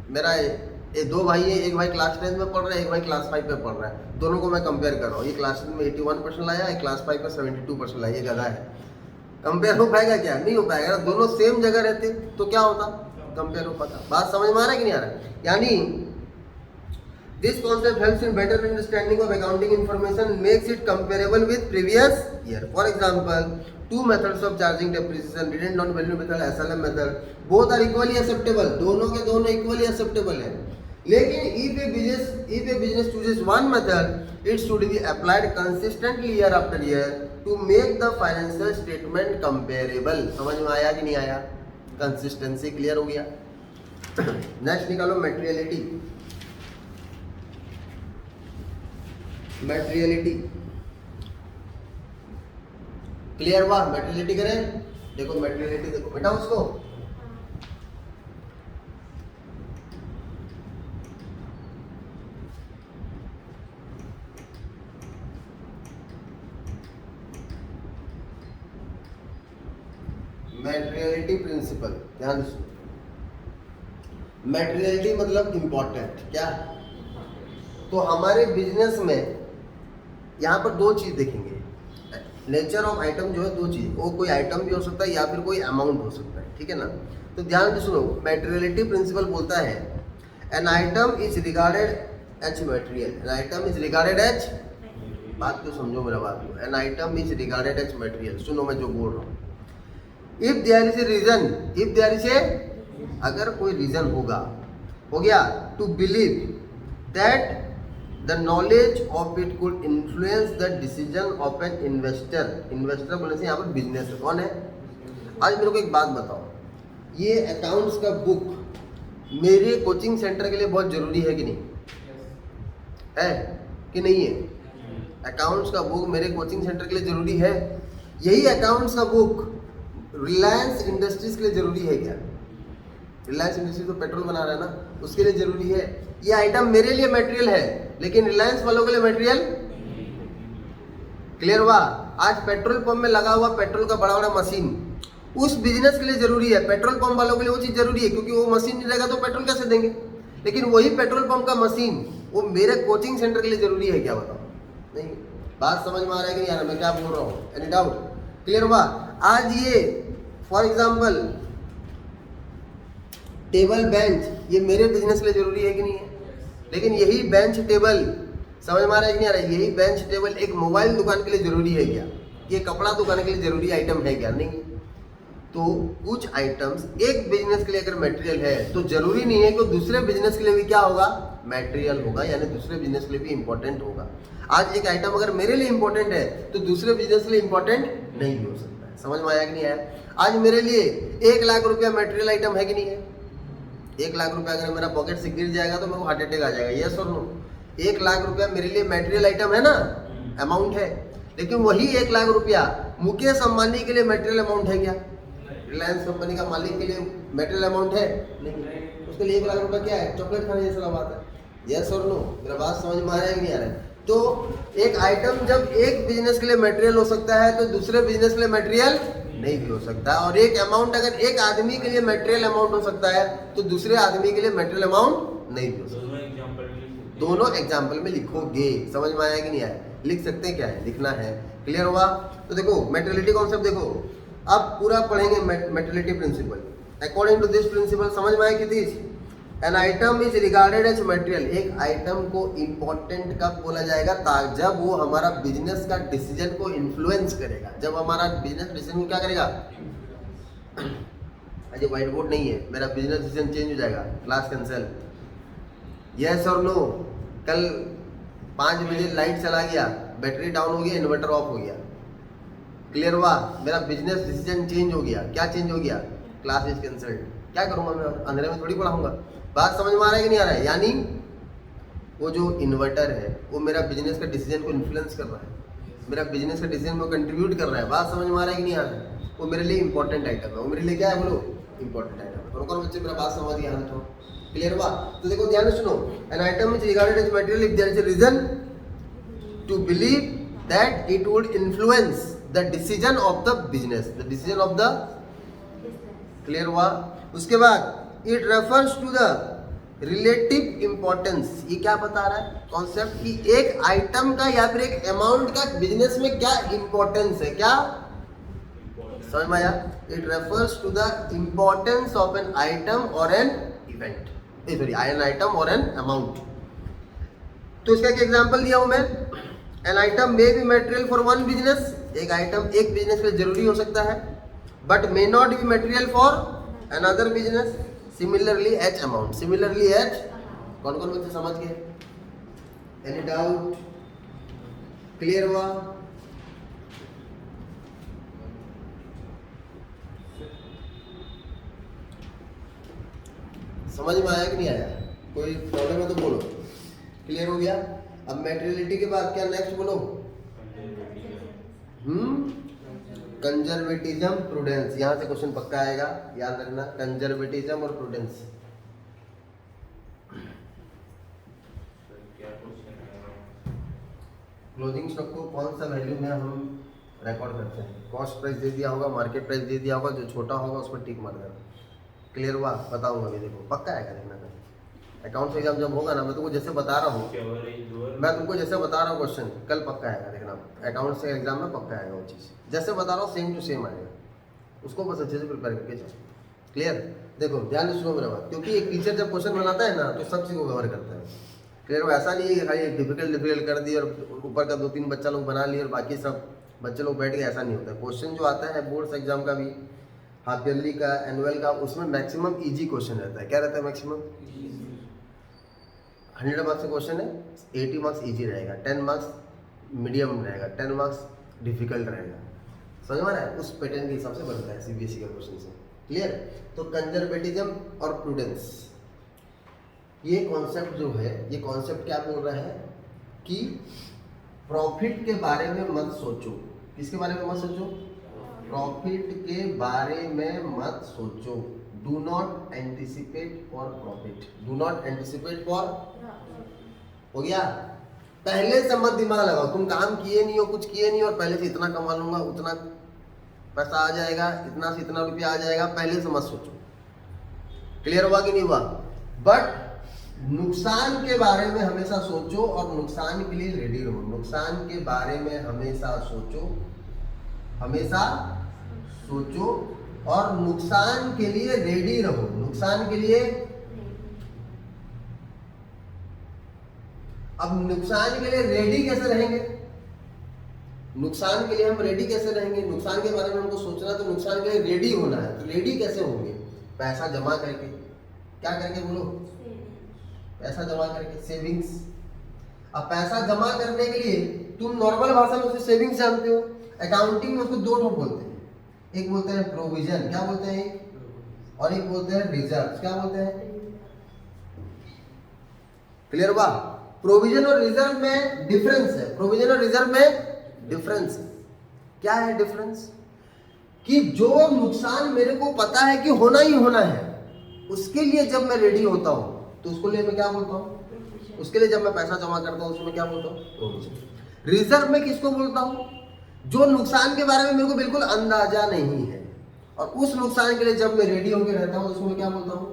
[SPEAKER 1] मेरा ये 2 भाई है, एक भाई क्लास 10 में पढ़ रहा है, एक भाई क्लास 5 में पढ़ रहा है, दोनों को मैं कंपेयर कर रहा हूँ। ये क्लास 10 में 81% लाया है, क्लास 5 में 72% लाया, ये गधा है। कंपेयर हो पाएगा क्या, नहीं हो पाएगा। दोनों सेम जगह रहते तो क्या होता, कंपेयर हो पाता। बात समझ में आ रहा है कि नहीं आ रहा है। यानी this concept helps in better understanding of accounting information, makes it comparable with previous year. For example 2 methods of charging depreciation, written down value method, SLM method, both are equally acceptable, दोनों के दोनों equally acceptable है। लेकिन if a business chooses one method, it should be applied consistently year after year to make the financial statement comparable। समझ में आया कि नहीं आया, कंसिस्टेंसी क्लियर हो गया। नेक्स्ट निकालो मटेरियलिटी। मटेरियलिटी क्लियर हुआ, मटेरियलिटी करें। देखो मटेरियलिटी देखो बेटा, उसको मैटेरियलिटी प्रिंसिपल, ध्यान से सुनो। मैटेरियलिटी मतलब इंपॉर्टेंट, क्या? तो हमारे बिजनेस में यहाँ पर दो चीज देखेंगे। नेचर ऑफ आइटम जो है दो चीज, वो कोई आइटम भी हो सकता है या फिर कोई अमाउंट हो सकता है, ठीक है ना। तो ध्यान से सुनो, मैटेरियलिटी प्रिंसिपल बोलता है an item is regarded as material, an item is regarded as, बात को समझो मेरा बात को, an item is regarded as material. सुनो मैं जो बोल रहा हूँ, if there is a reason, if there is a, अगर कोई रीजन होगा, हो गया, to believe that the knowledge of it could influence the decision of an investor, investor बोलने से यहाँ पर बिजनेस कौन है। आज मेरे को एक बात बताओ, ये अकाउंट्स का बुक मेरे कोचिंग सेंटर के लिए बहुत जरूरी है कि नहीं है, कि नहीं है? अकाउंट्स का बुक मेरे कोचिंग सेंटर के लिए जरूरी है। यही अकाउंट्स का बुक रिलायंस इंडस्ट्रीज के लिए जरूरी है क्या? रिलायंस इंडस्ट्रीज तो पेट्रोल बना रहा है ना, उसके लिए जरूरी है। ये आइटम मेरे लिए मटेरियल है, लेकिन रिलायंस वालों के लिए मटेरियल, क्लियर हुआ? आज पेट्रोल पंप में लगा हुआ पेट्रोल का बड़ा बड़ा मशीन उस बिजनेस के लिए जरूरी है, पेट्रोल पंप वालों के लिए वो चीज जरूरी है, क्योंकि वो मशीन नहीं रहेगा तो पेट्रोल कैसे देंगे। लेकिन वही पेट्रोल पंप का मशीन वो मेरे कोचिंग सेंटर के लिए जरूरी है क्या? बताओ। नहीं, बात समझ में आ रहा है कि नहीं आ रहा मैं क्या बोल रहा हूँ? Any doubt? क्लियर हुआ? आज ये फॉर एग्जाम्पल टेबल बेंच, ये मेरे बिजनेस के लिए जरूरी है कि नहीं है? लेकिन यही बेंच टेबल, समझ में आ रहा है कि नहीं आ रहा है? यही बेंच टेबल एक मोबाइल दुकान के लिए जरूरी है क्या? ये कपड़ा दुकान के लिए जरूरी आइटम है क्या? नहीं। तो कुछ आइटम्स एक बिजनेस के लिए अगर मटेरियल है तो जरूरी नहीं है कि दूसरे बिजनेस के लिए भी क्या होगा, मटेरियल होगा, यानी दूसरे बिजनेस के लिए भी इंपॉर्टेंट होगा। आज एक आइटम अगर मेरे लिए इंपॉर्टेंट है तो दूसरे बिजनेस के लिए इंपॉर्टेंट नहीं भी हो सकता है। समझ में आया कि नहीं आया? आज मेरे लिए 1 लाख रुपया मटेरियल आइटम है कि नहीं है? 1 लाख रुपया अगर मेरा पॉकेट से गिर जाएगा तो मेरे को हार्ट अटैक आ जाएगा, यस और नो? 1 लाख रुपया मेरे लिए मटेरियल आइटम है ना, अमाउंट है। लेकिन वही 1 लाख रुपया मुकेश अंबानी के लिए मटेरियल अमाउंट है क्या? रिलायंस कंपनी का मालिक के लिए मटेरियल अमाउंट है? नहीं। उसके लिए 1 लाख रुपया क्या है? चॉकलेट खाने जैसा बात है, यस और नो? मेरा बात समझ में आ रहा है कि नहीं आ रहा है? तो एक आइटम जब एक बिजनेस के लिए मटेरियल हो सकता है तो दूसरे बिजनेस के लिए मटेरियल नहीं भी हो सकता। और एक अमाउंट अगर एक आदमी के लिए मटेरियल अमाउंट हो सकता है तो दूसरे आदमी के लिए मटेरियल अमाउंट नहीं भी हो सकता। दोनों एग्जाम्पल में लिखोगे। समझ में आया कि नहीं आया? लिख सकते हैं, क्या है लिखना है। क्लियर हुआ? तो देखो मैटेरियलिटी कॉन्सेप्ट देखो, अब पूरा पढ़ेंगे materiality principle. According to this principle समझ में आया कि this an item is regarded as material, एक आइटम को इंपॉर्टेंट कब बोला जाएगा? जब वो हमारा बिजनेस का डिसीजन को इन्फ्लुएंस करेगा। जब हमारा बिजनेस डिसीजन को क्या करेगा? अजय व्हाइट बोर्ड नहीं है, मेरा बिजनेस डिसीजन चेंज हो जाएगा, क्लास कैंसिल, यस और नो? कल 5 बजे लाइट चला गया, बैटरी डाउन हो गया, इन्वर्टर ऑफ हो गया, क्लियर हुआ? मेरा बिजनेस डिसीजन चेंज हो गया। क्या चेंज हो गया? Class is cancelled. क्या करूंगा मैं? अंधेरे में थोड़ी पढ़ाऊंगा। बात समझ में आ रहा है कि नहीं आ रहा है? यानी वो जो इन्वर्टर है वो मेरा बिजनेस का डिसीजन को इन्फ्लुएंस कर रहा है, मेरा बिजनेस का डिसीजन को कंट्रीब्यूट कर रहा है। बात समझ में आ रहा है कि नहीं आ रहा है? वो मेरे लिए इंपॉर्टेंट आइटम है, वो मेरे लिए क्या है बोलो? इंपॉर्टेंट आइटम है। बच्चे मेरा बात समझ गया तो क्लियर हुआ? तो देखो ध्यान से सुनो, an item is regarded as material if there is a reason to believe that it would influence the decision of the business, the decision of the, clear हुआ? उसके बाद it refers to the relative importance. ये क्या बता रहा है concept कि एक आइटम का या फिर एक अमाउंट का बिजनेस में क्या इंपॉर्टेंस है? क्या समझ में आया? It refers to the importance of an item और an event, sorry an item और एन अमाउंट। तो इसका एक एग्जांपल दिया हूं मैं, an item may be material for one business, एक आइटम एक बिजनेस के लिए जरूरी हो सकता है, but may not be material for another business, similarly each amount, similarly each. कौन कौन बच्चे समझ गए? Any doubt? क्लियर हुआ? समझ में आया कि नहीं आया? कोई प्रॉब्लम है तो बोलो। क्लियर हो गया? अब मैटेरियलिटी के बाद क्या नेक्स्ट बोलो? Conservatism, prudence. यहां से क्वेश्चन पक्का आएगा, याद रखना, कंजर्वेटिज्म और प्रूडेंस। क्लोजिंग स्टॉक को कौन सा वैल्यू में हम रिकॉर्ड करते हैं। कॉस्ट प्राइस दे दिया होगा, मार्केट प्राइस दे दिया होगा, जो छोटा होगा उस पर टिक मार देना। क्लियर हुआ? बताऊंगा अभी, देखो पक्का आएगा देखना। अकाउंट्स एग्जाम जब होगा ना, मैं तुमको जैसे बता रहा हूँ, मैं तुमको जैसे बता रहा हूँ क्वेश्चन, कल पक्का आएगा देखना। अकाउंट्स के एग्जाम में पक्का आएगा वो चीज़, जैसे बता रहा हूँ सेम टू सेम आएगा। उसको बस अच्छे से प्रिपेयर करके जाओ। क्लियर? देखो ध्यान से सुनो मेरा बात, क्योंकि एक टीचर जब क्वेश्चन बनाता है ना तो सब चीज़ को कवर करता है। क्लियर? ऐसा नहीं है कि खाली डिफिकल्ट कर दी और ऊपर का 2-3 बच्चा लोग बना लिए और बाकी सब बच्चे लोग बैठ गए, ऐसा नहीं होता है। क्वेश्चन जो आता है बोर्ड्स एग्जाम का भी, हाफ ईयरली का, एनुअल का, उसमें मैक्सिमम ईजी क्वेश्चन रहता है। क्या रहता है मैक्सिमम? 100 मार्क्स का क्वेश्चन है, 80 मार्क्स इजी रहेगा, 10 मार्क्स मीडियम रहेगा, 10 मार्क्स डिफिकल्ट रहेगा। समझ में आ रहा है? उस पैटर्न के हिसाब से बनता है सीबीएसई का क्वेश्चन से। क्लियर? तो कंजर्वेटिज्म और प्रूडेंस, ये कॉन्सेप्ट जो है, ये कॉन्सेप्ट क्या बोल रहा है कि प्रॉफिट के बारे में मत सोचो। किसके बारे में मत सोचो? प्रॉफिट के बारे में मत सोचो। Do not anticipate for profit. Do not anticipate for, हो गया? पहले से मत दिमाग लगाओ, तुम काम किए नहीं हो, कुछ किए नहीं और पहले से इतना कमा लूंगा, उतना पैसा आ जाएगा, इतना से इतना रुपया आ जाएगा, पहले से मत सोचो। क्लियर हुआ कि नहीं हुआ? बट नुकसान के बारे में हमेशा सोचो और नुकसान के लिए रेडी रहो। नुकसान के बारे में हमेशा सोचो, हमेशा सोचो और नुकसान के लिए रेडी रहो। नुकसान के लिए, अब नुकसान के लिए रेडी कैसे रहेंगे? नुकसान के लिए हम रेडी कैसे रहेंगे? नुकसान के बारे में हमको सोचना, तो नुकसान के लिए रेडी होना है। तो रेडी कैसे होंगे? पैसा जमा करके। क्या करके बोलो? पैसा जमा करके, सेविंग्स। अब पैसा जमा करने के लिए तुम नॉर्मल भाषा में उसे सेविंग्स जानते हो, अकाउंटिंग में उसको 2 ठोक बोलते हैं। एक बोलते हैं प्रोविजन, क्या बोलते हैं, और एक बोलते हैं रिजर्व, क्या बोलते हैं? क्लियर हुआ? प्रोविजन और रिजर्व में डिफरेंस है। प्रोविजन और रिजर्व में डिफरेंस है। क्या है डिफरेंस? कि जो नुकसान मेरे को पता है कि होना ही होना है, उसके लिए जब मैं रेडी होता हूं तो उसको लिए मैं क्या बोलता हूं? उसके लिए जब मैं पैसा जमा करता हूं उसमें क्या बोलता हूं? प्रोविजन। रिजर्व में किसको बोलता हूं? जो नुकसान के बारे में मेरे को बिल्कुल अंदाजा नहीं है और उस नुकसान के लिए जब मैं रेडी होकर रहता हूं उसको मैं क्या बोलता हूं?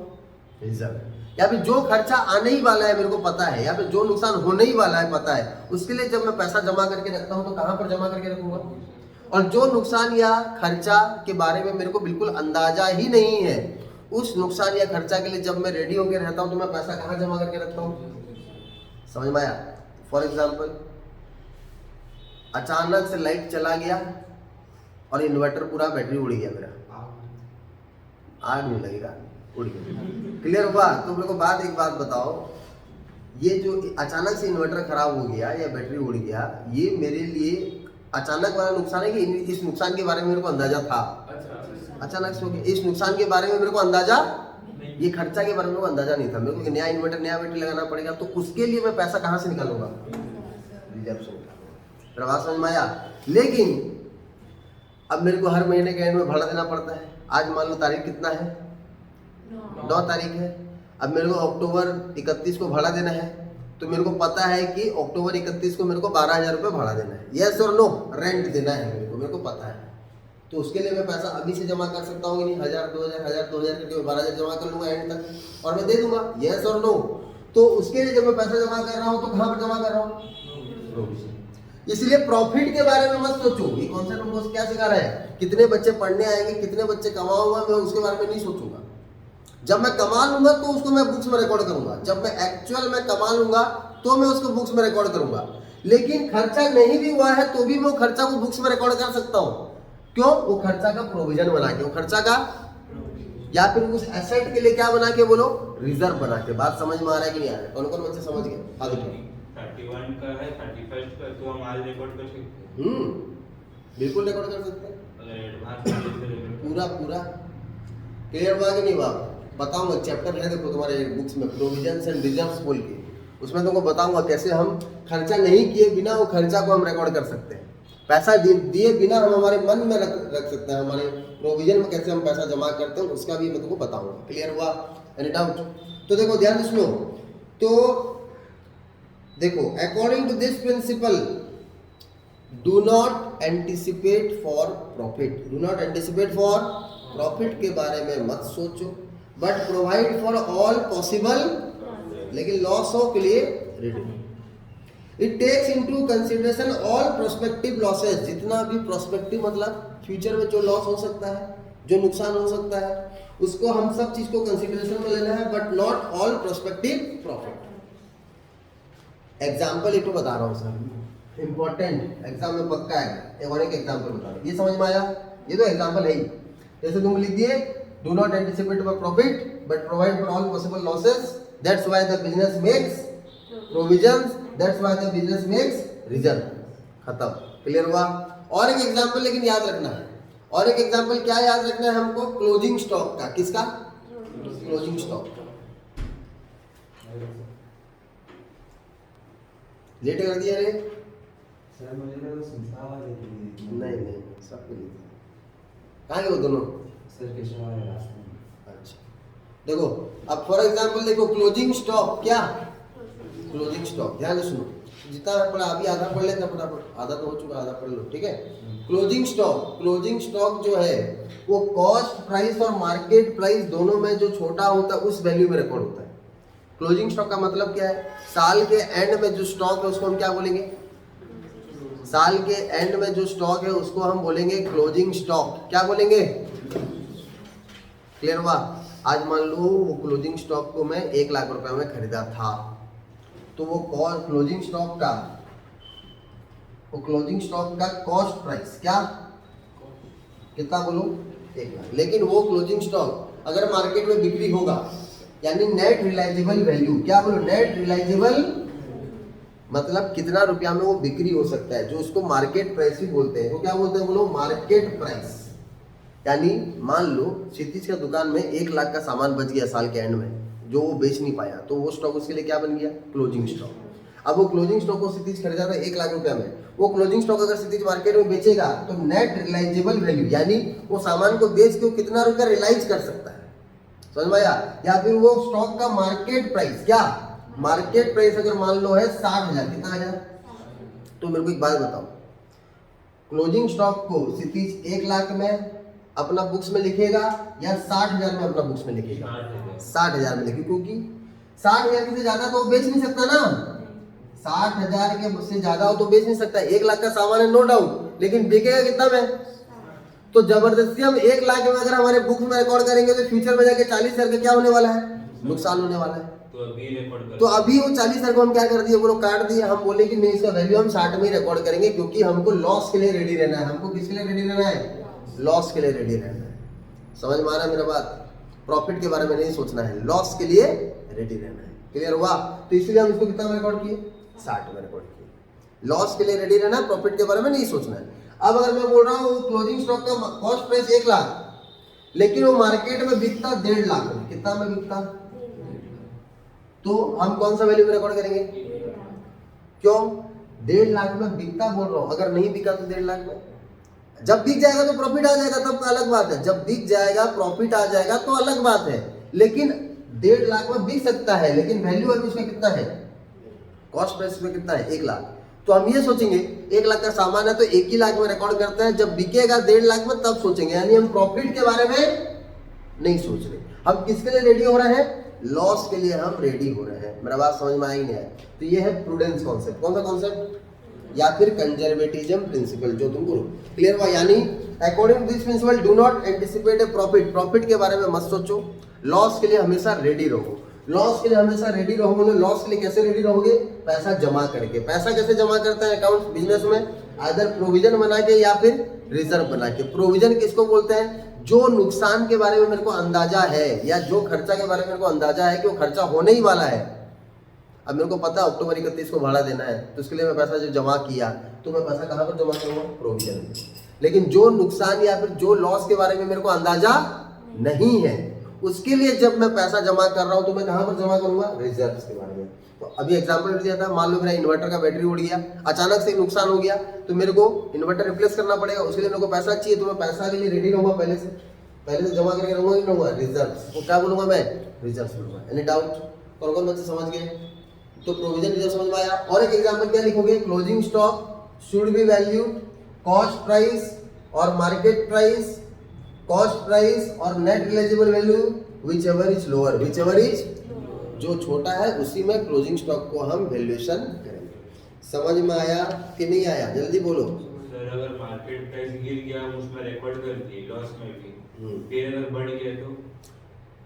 [SPEAKER 1] रिजर्व। या फिर जो खर्चा आने ही वाला है मेरे को पता है, या फिर जो नुकसान होने ही वाला है पता है, उसके लिए जब मैं पैसा जमा करके रखता हूं तो कहां पर जमा करके रखूंगा? और जो नुकसान या खर्चा के बारे में मेरे को बिल्कुल अंदाजा ही नहीं है, उस नुकसान या खर्चा के लिए जब मैं रेडी होकर रहता हूं तो मैं पैसा कहां जमा करके रखता हूं? समझ में आया? फॉर एग्जाम्पल, अचानक से लाइट चला गया और इन्वर्टर पूरा बैटरी उड़ गया, मेरा आग नहीं लगेगा, उड़ गया। क्लियर हुआ? तो मेरे को एक बात बताओ, ये जो अचानक से इन्वर्टर खराब हो गया या बैटरी उड़ गया, ये मेरे लिए अचानक वाला नुकसान है कि इस नुकसान के बारे में मेरे को अंदाजा था? अचानक से हो गया। इस नुकसान के बारे में मेरे को अंदाजा, ये खर्चा के बारे में मेरे को अंदाजा नहीं था। मेरे को नया इन्वर्टर, नया बैटरी लगाना पड़ेगा, तो उसके लिए मैं पैसा कहां से निकालूंगा? रिजर्व से। बात समझ में आया? लेकिन अब मेरे को हर महीने के एंड में भाड़ा देना पड़ता है। आज मान लो तारीख कितना है? 9 तारीख है। अब मेरे को अक्टूबर 31 को भाड़ा देना है, तो मेरे को पता है कि अक्टूबर 31 को मेरे को 12,000 रुपये भाड़ा देना है। यस और नो? रेंट देना है मेरे को पता है। तो उसके लिए मैं पैसा अभी से जमा कर सकता हूँ कि नहीं? 1,000 2,000 करके मैं 12,000 जमा कर लूंगा एंड तक और मैं दे दूंगा। यस और नो? तो उसके लिए जब मैं पैसा जमा कर रहा हूँ तो कहाँ पर जमा कर रहा हूँ? इसलिए प्रॉफिट के बारे में मत सोचो। ये कॉन्सेप्ट हमको क्या सिखा रहा है? कितने बच्चे पढ़ने आएंगे, कितने बच्चे कमाऊंगा, मैं उसके बारे में नहीं सोचूंगा। जब मैं कमा लूंगा तो उसको मैं बुक्स में रिकॉर्ड करूंगा। जब मैं एक्चुअल में कमा लूंगा तो मैं उसको बुक्स में रिकॉर्ड करूंगा। लेकिन खर्चा नहीं भी हुआ है तो भी मैं खर्चा को बुक्स में रिकॉर्ड कर सकता हूँ। क्यों? वो खर्चा का प्रोविजन बना के, वो खर्चा का, या फिर उस एसेट के लिए क्या बना के, बोलो, रिजर्व बना के। बात समझ में आ रहा है कि नहीं आ रहा है? कौन कौन बच्चे समझ गए? आगे
[SPEAKER 2] 31 का है, 31 का तो हम आज रिकॉर्ड कर सकते हैं।
[SPEAKER 1] बिल्कुल रिकॉर्ड कर सकते हैं,
[SPEAKER 2] अगर एडवांस
[SPEAKER 1] पूरा क्लियर हुआ कि नहीं हुआ? बताऊंगा, चैप्टर है देखो तुम्हारे बुक्स में, प्रोविजंस एंड रिजर्व्स बोल के, उसमें तुमको बताऊंगा कैसे हम खर्चा नहीं किए बिना वो खर्चा को हम रिकॉर्ड कर सकते हैं। पैसा दिए बिना हम हमारे मन में रख सकते हैं। हमारे प्रोविजन में कैसे हम पैसा जमा करते हैं उसका भी मैं तुमको बताऊंगा। क्लियर हुआ? Any doubt? तो देखो ध्यान से सुनो। तो देखो, according to this principle do not anticipate for profit, do not anticipate for profit के बारे में मत सोचो, but provide for all possible, लेकिन लॉस हो के लिए ready. It takes into consideration all prospective losses, जितना भी प्रोस्पेक्टिव मतलब फ्यूचर में जो लॉस हो सकता है, जो नुकसान हो सकता है, उसको हम सब चीज को कंसिडरेशन में लेना है, but not all prospective profit. Example एक तो बता रहा हूँ सर, इंपॉर्टेंट एग्जाम में पक्का है, एक और एक एग्जाम्पल बता रहा हूँ, ये समझ में आया? ये तो एग्जाम्पल है ही। जैसे तुम लिख दिए do not anticipate for profit but provide for all possible losses, that's why the business makes provisions, that's why the business makes reserve. खत्म, क्लियर हुआ? और एक एग्जाम्पल लेकिन याद रखना है, और एक एग्जाम्पल क्या याद रखना है हमको? क्लोजिंग स्टॉक का। किसका? क्लोजिंग स्टॉक का। लेट कर दिया रे?
[SPEAKER 3] सर मुझे तो संस्था वाले के लिए
[SPEAKER 1] नहीं सबके लिए। कहाँ गए वो दोनों?
[SPEAKER 3] सर केशव वाले रास्ते में।
[SPEAKER 1] अच्छा देखो, अब फॉर एग्जाम्पल देखो, क्लोजिंग स्टॉक क्या? क्लोजिंग स्टॉक, ध्यान से सुनो, जितना पढ़ा अभी आधा पढ़ लेते हैं, फटाफट, आधा तो हो चुका, आधा पढ़ लो, ठीक है? क्लोजिंग स्टॉक, क्लोजिंग स्टॉक जो है वो कॉस्ट प्राइस और मार्केट प्राइस दोनों में जो छोटा होता है उस वैल्यू में रिकॉर्ड होता है। क्लोजिंग स्टॉक का मतलब क्या है? साल के एंड में जो स्टॉक है उसको हम क्या बोलेंगे? साल के एंड में जो स्टॉक है उसको हम बोलेंगे क्लोजिंग स्टॉक। क्या बोलेंगे? क्लियर हुआ? आज मान लो वो क्लोजिंग स्टॉक को मैं 1 लाख रुपए में खरीदा था, तो वो क्लोजिंग स्टॉक का कॉस्ट प्राइस क्या कितना बोलो? 1 लाख। लेकिन वो क्लोजिंग स्टॉक अगर मार्केट में बिक्री होगा, यानी नेट रियलाइजेबल वैल्यू, क्या बोलो? नेट रियलाइजेबल मतलब कितना रुपया में वो बिक्री हो सकता है, जो उसको मार्केट प्राइस भी बोलते हैं। तो क्या बोलते हैं बोलो? Market price. यानी मान लो क्षितिज का दुकान में 1 लाख का सामान बच गया साल के एंड में, जो वो बेच नहीं पाया, तो वो स्टॉक उसके लिए क्या बन गया? Closing stock. अब वो क्लोजिंग स्टॉक को क्षितिज खरीदा था 1 लाख रुपया में, वो क्लोजिंग स्टॉक अगर क्षितिज मार्केट में बेचेगा तो नेट रियलाइजेबल वैल्यू, यानी वो सामान को बेच के वो कितना रुपया रियलाइज कर सकता है, समझ में आया? या फिर वो स्टॉक का मार्केट प्राइस, क्या मार्केट प्राइस अगर मान लो है 60,000, कितना हजार? तो मेरे को एक बात बताओ, क्लोजिंग स्टॉक को क्षितिज 1 लाख में अपना बुक्स में लिखेगा या 60,000 में अपना बुक्स में लिखेगा? 60,000 में लिखेगा, क्योंकि 60,000 से ज्यादा तो बेच नहीं सकता ना, 60,000 के से ज्यादा हो तो बेच नहीं सकता। 1 लाख का सामान है नो डाउट, लेकिन बिकेगा कितना में? तो जबरदस्ती हम 1 लाख में अगर हमारे बुक में रिकॉर्ड करेंगे तो फ्यूचर में जाके 40,000 का क्या होने वाला है? नुकसान होने वाला है। तो अभी वो 40,000 को हम क्या कर दिए बोलो? काट दिए। हम बोले कि नहीं, इसका वैल्यू हम 60 में ही रिकॉर्ड करेंगे, क्योंकि हमको लॉस के लिए रेडी रहना है। हमको किसके लिए रेडी रहना है? लॉस के लिए रेडी रहना है। समझ में आ रहा है मेरा बात? प्रॉफिट के बारे में नहीं सोचना है, लॉस के लिए रेडी रहना है। क्लियर हुआ? तो इसलिए हम इसको कितना में रिकॉर्ड किए? 60 में रिकॉर्ड किए। लॉस के लिए रेडी रहना, प्रॉफिट के बारे में नहीं सोचना है। अब अगर मैं बोल रहा हूँ क्लोजिंग स्टॉक का कॉस्ट प्राइस 1 लाख, लेकिन वो मार्केट में बिकता 1.5 लाख में, कितना में बिकता? तो हम कौन सा वैल्यू में रिकॉर्ड करेंगे? क्यों? 1.5 लाख में बिकता बोल रहा हूँ, अगर नहीं बिका तो 1.5 लाख में। जब बिक जाएगा तो प्रॉफिट आ जाएगा, तब अलग बात है। जब बिक जाएगा प्रॉफिट आ जाएगा तो अलग बात है, लेकिन 1.5 लाख में बिक सकता है, लेकिन वैल्यू अभी उसका कितना है? कॉस्ट प्राइस में कितना है? 1 लाख। तो हम ये सोचेंगे 1 लाख का सामान है तो 1 ही लाख में रिकॉर्ड करते हैं, जब बिकेगा 1.5 लाख में तब सोचेंगे। यानी हम प्रॉफिट के बारे में नहीं सोच रहे, हम किसके लिए रेडी हो रहे हैं? लॉस के लिए हम रेडी हो रहे हैं। मेरा बात समझ में आई नहीं है? तो ये है प्रूडेंस कॉन्सेप्ट। कौन सा कॉन्सेप्ट? या फिर कंजर्वेटिज्म प्रिंसिपल, जो तुम बोलो। क्लियर हुआ? यानी according to this principle do not anticipate a profit, profit के बारे में मत सोचो, लॉस के लिए हमेशा रेडी रहो। लॉस के लिए हमेशा रेडी रहोगे। लॉस के लिए कैसे रेडी रहोगे? पैसा जमा करके। पैसा कैसे जमा करते हैं अकाउंट बिजनेस में? आइदर प्रोविजन बना के या फिर रिजर्व बना के। प्रोविजन किसको बोलते हैं? जो नुकसान के बारे में मेरे को अंदाजा है, या जो खर्चा के बारे में मेरे को अंदाजा है कि वो खर्चा होने ही वाला है। अब मेरे को पता है अक्टूबर 31 को भाड़ा देना है, तो उसके लिए मैं पैसा जो जमा किया, तो मैं पैसा कहाँ पर जमा करूँगा? प्रोविजन में। लेकिन जो नुकसान या फिर जो लॉस के बारे में मेरे को अंदाजा नहीं है, उसके लिए जब मैं पैसा जमा कर रहा हूँ तो मैं कहाँ पर जमा करूँगा? रिजर्व्स के बारे में। तो अभी एग्जाम्पल दिया था, मान लो मेरा इन्वर्टर का बैटरी उड़ गया, अचानक से नुकसान हो गया, तो मेरे को इन्वर्टर रिप्लेस करना पड़ेगा, उसके लिए मेरे को पैसा चाहिए, तो मैं पैसा के लिए रेडी रहूँगा, पहले से जमा करके रहूँगा, नहीं रहूँगा? रिजर्व्स। तो क्या बोलूँगा मैं? रिजर्व्स बोलूँगा। Any doubt? कौन कौन बच्चे समझ गए? तो प्रोविजन रिजर्व समझ में आया। और एक एग्जाम्पल क्या लिखोगे? Closing stock should be value cost price और मार्केट प्राइस, कॉस्ट प्राइस और net realisable value whichever is lower, whichever is, जो छोटा है उसी में क्लोजिंग स्टॉक को हम वैल्यूएशन करेंगे। समझ में आया कि नहीं आया? जल्दी बोलो।
[SPEAKER 2] सर अगर मार्केट प्राइस गिर गया हम उसमें रिकॉर्ड कर दिए लॉस में भी, फिर अगर बढ़ गया तो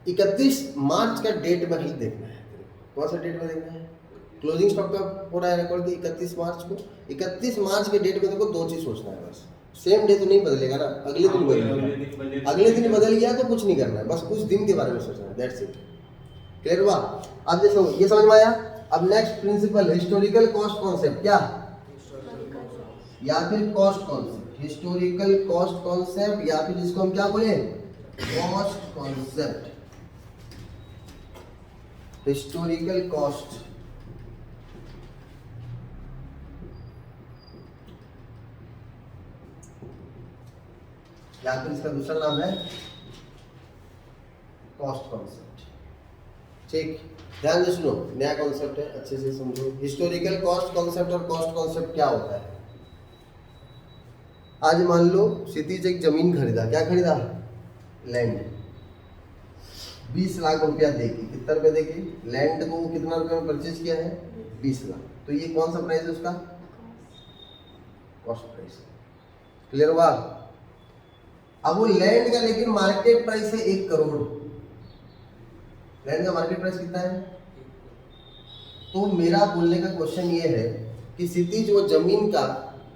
[SPEAKER 1] 31 मार्च का डेट में ही देखना है। कौन सा डेट में देखना है? क्लोजिंग स्टॉक का हो रहा है रिकॉर्ड की 31 मार्च को। 31 मार्च के डेट में देखो दो चीज सोचना है बस। सेम डे तो नहीं बदलेगा ना, अगले दिन बदलेगा। अगले दिन बदल गया तो कुछ नहीं करना है, बस कुछ दिन के बारे में सोचना है, दैट्स इट। क्लियर हुआ? अब देखो ये समझ में आया। अब next principle historical cost concept, क्या या फिर cost concept, historical cost concept या फिर जिसको हम क्या बोले कॉस्ट कॉन्सेप्ट, हिस्टोरिकल कॉस्ट। या फिर इसका दूसरा नाम है कॉस्ट कॉन्सेप्ट। ठीक, ध्यान से सुनो, नया कॉन्सेप्ट है, अच्छे से समझो। हिस्टोरिकल कॉस्ट कॉन्सेप्ट और कॉस्ट कॉन्सेप्ट क्या होता है? आज मान लो क्षितिज एक जमीन खरीदा, क्या खरीदा? लैंड। 20 लाख रुपया देगी, कितना रुपया देगी? लैंड को कितना रुपया में परचेज किया है? 20 लाख। तो ये कौन सा प्राइस है उसका? Cost price. क्लियर हुआ? अब वो लैंड का लेकिन मार्केट प्राइस है 1 करोड़। लैंड का मार्केट प्राइस कितना है? तो मेरा बोलने का क्वेश्चन ये है कि क्षितिज वो जमीन का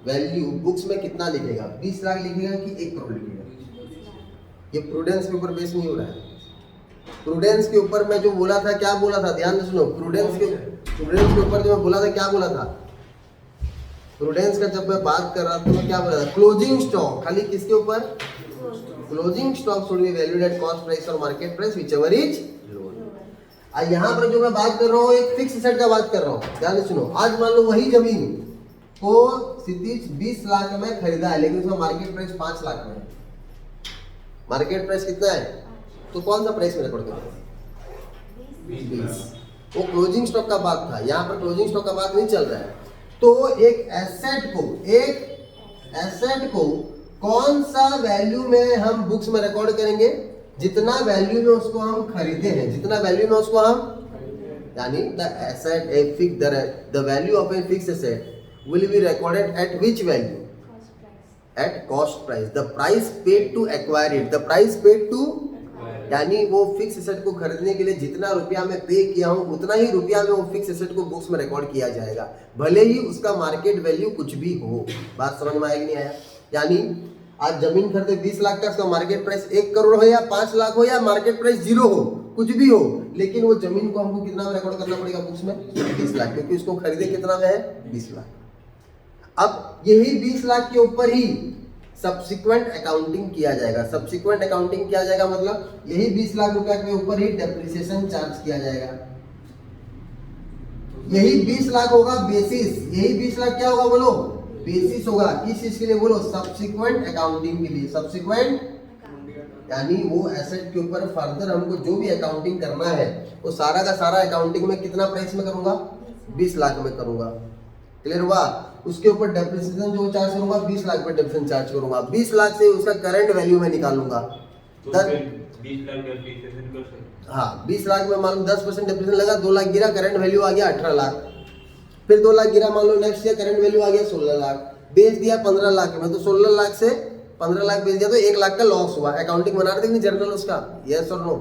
[SPEAKER 1] वैल्यू बुक्स में कितना लिखेगा? 20 लाख लिखेगा कि 1 करोड़ लिखेगा? ये प्रूडेंस के ऊपर बेस नहीं हो रहा है। प्रूडेंस के ऊपर मैं जो बोला था, क्या बोला था? ध्यान से सुनो। प्रूडेंस के ऊपर जो मैं बोला था, क्या बोला था? प्रूडेंस का जब मैं बात कर रहा था तो मैं क्या बोला था? Closing stock. खाली किसके ऊपर? Closing stock should be valued at cost price और market price whichever is lower. यहाँ पर जो मैं बात कर रहा हूँ एक फिक्स एसेट का बात कर रहा हूँ। ध्यान से सुनो। आज मान लो वही जमीन को क्षितिज 20 लाख में खरीदा है, लेकिन उसका मार्केट प्राइस 5 लाख में है। मार्केट प्राइस कितना है? तो कौन सा प्राइस में रिकॉर्ड करें? 20। वो क्लोजिंग स्टॉक का बात था, यहाँ पर क्लोजिंग स्टॉक का बात नहीं चल रहा है। तो एक एसेट को कौन सा वैल्यू में हम बुक्स में रिकॉर्ड करेंगे? जितना वैल्यू में उसको हम खरीदे हैं, जितना वैल्यू में उसको हम, यानी the value of a fix asset will be recorded at which value? At cost price. The price paid to acquire it. The price paid to, यानी वो फिक्स एसेट को खरीदने के लिए जितना रुपया मैं पे किया हूँ उतना ही रुपया में वो फिक्स एसेट को बुक्स में रिकॉर्ड किया जाएगा, भले ही उसका मार्केट वैल्यू कुछ भी हो। बात समझ में आया कि नहीं आया? यानी आज जमीन खरीदे 20 लाख का, उसका मार्केट प्राइस 1 करोड़ हो या 5 लाख हो या मार्केट प्राइस 0 हो, कुछ भी हो, लेकिन वो जमीन को हमको कितना में रिकॉर्ड करना पड़ेगा बुक्स में? 20 लाख, क्योंकि उसको खरीदे कितना में है? 20 लाख। अब यही 20 लाख के ऊपर ही सब्सिक्वेंट अकाउंटिंग किया जाएगा। सब्सिक्वेंट अकाउंटिंग किया जाएगा मतलब यही 20 लाख रुपया के ऊपर ही डेप्रिसिएशन चार्ज किया जाएगा। यही 20 लाख होगा बेसिस। यही 20 लाख क्या होगा बोलो? बेसिस होगा। किस चीज के लिए बोलो? सब्सिक्वेंट अकाउंटिंग के लिए। सब्सिक्वेंट यानी वो एसेट के ऊपर फर्दर हमको जो भी अकाउंटिंग करना है वो सारा का सारा अकाउंटिंग में कितना प्राइस में करूंगा? 20 लाख में करूंगा। क्लियर हुआ? उसके ऊपर डेप्रिसिएशन जो चार्ज करूंगा 20 लाख पे डेप्रिसिएशन चार्ज करूंगा। 20 लाख से उसका करंट वैल्यू में निकालूंगा।
[SPEAKER 2] तो 20 लाख डेप्रिसिएशन कर सकते।
[SPEAKER 1] हाँ, 20 लाख में मान लो 10% डेप्रिसिएशन लगा, 2 लाख गिरा, करंट वैल्यू आ गया 18 लाख। फिर 2 लाख गिरा, मान लो नेक्स्ट ईयर करंट वैल्यू आ गया 16 लाख। बेच दिया 15 लाख में, तो 16 लाख से 15 लाख बेच दिया तो 1 लाख का लॉस हुआ। अकाउंटिंग बना रहे थे नहीं जर्नल उसका? यस और नो?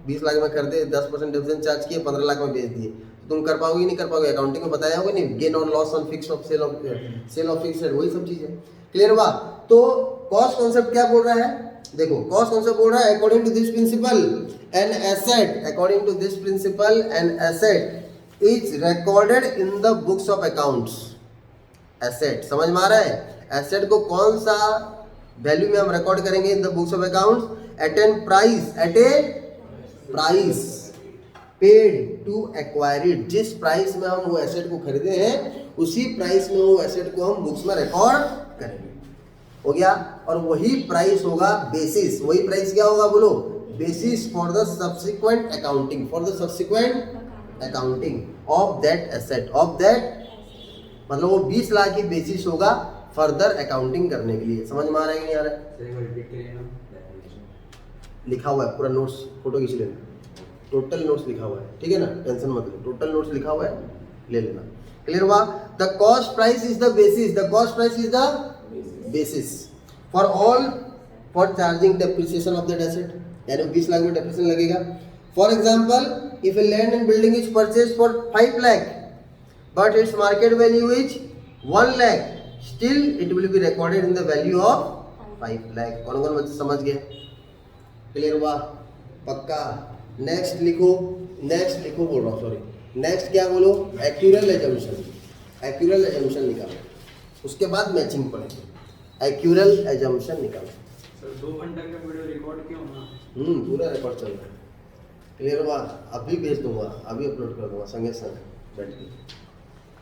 [SPEAKER 1] 20 लाख में खरीदे, 10% डेप्रिसिएशन चार्ज किए, 15 लाख में बेच दिए, तुम कर पाओगे नहीं कर पाओगे? अकाउंटिंग में बताया होगा नहीं, गेन और loss on fix of sale of fixed, वही सब चीजें। क्लियर हुआ? तो कॉस्ट कॉन्सेप्ट क्या बोल रहा है? देखो कॉस्ट कॉन्सेप्ट बोल रहा है according to this principle an asset, according to this principle an asset is recorded in the books of accounts. Asset समझ में आ रहा है? एसेट को कौन सा वैल्यू में हम रिकॉर्ड करेंगे in the books of accounts? At a price paid to acquire it. जिस प्राइस में हम वो एसेट को खरीदे हैं उसी प्राइस में वो एसेट को हम बुक्स में रिकॉर्ड करेंगे। हो गया? और वही प्राइस होगा बेसिस। वही प्राइस क्या होगा बोलो? Basis for the subsequent accounting, for the subsequent accounting of that asset, of that मतलब वो 20 लाख की बेसिस होगा फर्दर अकाउंटिंग करने के लिए। समझ में आ रहा है कि नहीं आ रहा है?
[SPEAKER 3] सर एक बार रिपीट करिए ना डेफिनेशन।
[SPEAKER 1] लिखा हुआ है पूरा नोट्स, फोटो खींच लेना, टोटल नोट्स लिखा हुआ है, ठीक है ना, टेंशन मत लो, टोटल नोट्स लिखा हुआ है, ले लेना। क्लियर हुआ? The cost price is the basis, the cost price is the basis for all for charging depreciation of that asset, यानी 20 लाख में डेप्रिसिएशन लगेगा। For example if a land and building is purchase for 5 lakh but its market value is 1 lakh, still it will be recorded in the value of 5 lakh. कौन कौन बच्चे समझ गए? Clear हुआ? पक्का? नेक्स्ट लिखो, नेक्स्ट लिखो बोल रहा हूँ, सॉरी नेक्स्ट क्या बोलो? एक्यूरल एजम्पशन, एक्यूरल एजम्पशन निकालो, उसके बाद मैचिंग पढ़ेंगे। एक्यूरल एजम्पशन निकालो।
[SPEAKER 2] सर 2 घंटे का वीडियो रिकॉर्ड क्यों होना?
[SPEAKER 1] पूरा रिकॉर्ड चल रहा है। क्लियर हुआ? अभी भेज दूंगा, अभी अपलोड कर दूंगा संगे संग बैठ के,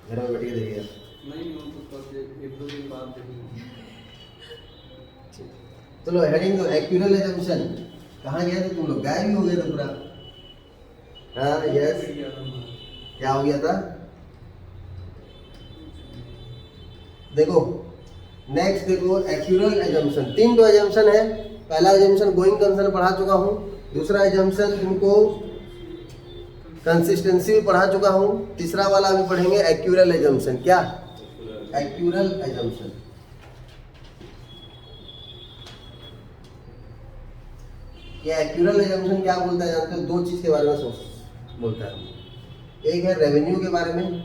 [SPEAKER 1] घर में बैठ के देखिएगा।
[SPEAKER 2] नहीं वो तो कल 1-2 दिन बाद देखेंगे।
[SPEAKER 1] चलो हेडिंग दो, एक्यूरल एजम्पशन। कहाँ गए थे तुम लोग? गायब ही हो गए थे पूरा। हाँ यस, क्या हो गया था? देखो नेक्स्ट देखो, एक्यूरल एजम्पशन। 3 तो एजम्पशन है। पहला एजम्पशन गोइंग कंसर्न पढ़ा चुका हूँ, दूसरा एजम्पशन तुमको कंसिस्टेंसी भी पढ़ा चुका हूँ, तीसरा वाला अभी पढ़ेंगे एक्यूरल एजम्पशन। क्या? Accrual assumption. ये एक्यूरल एजम्पशन क्या बोलता है जानते हो? 2 चीज के बारे में सोच बोलता है। एक है रेवेन्यू के बारे में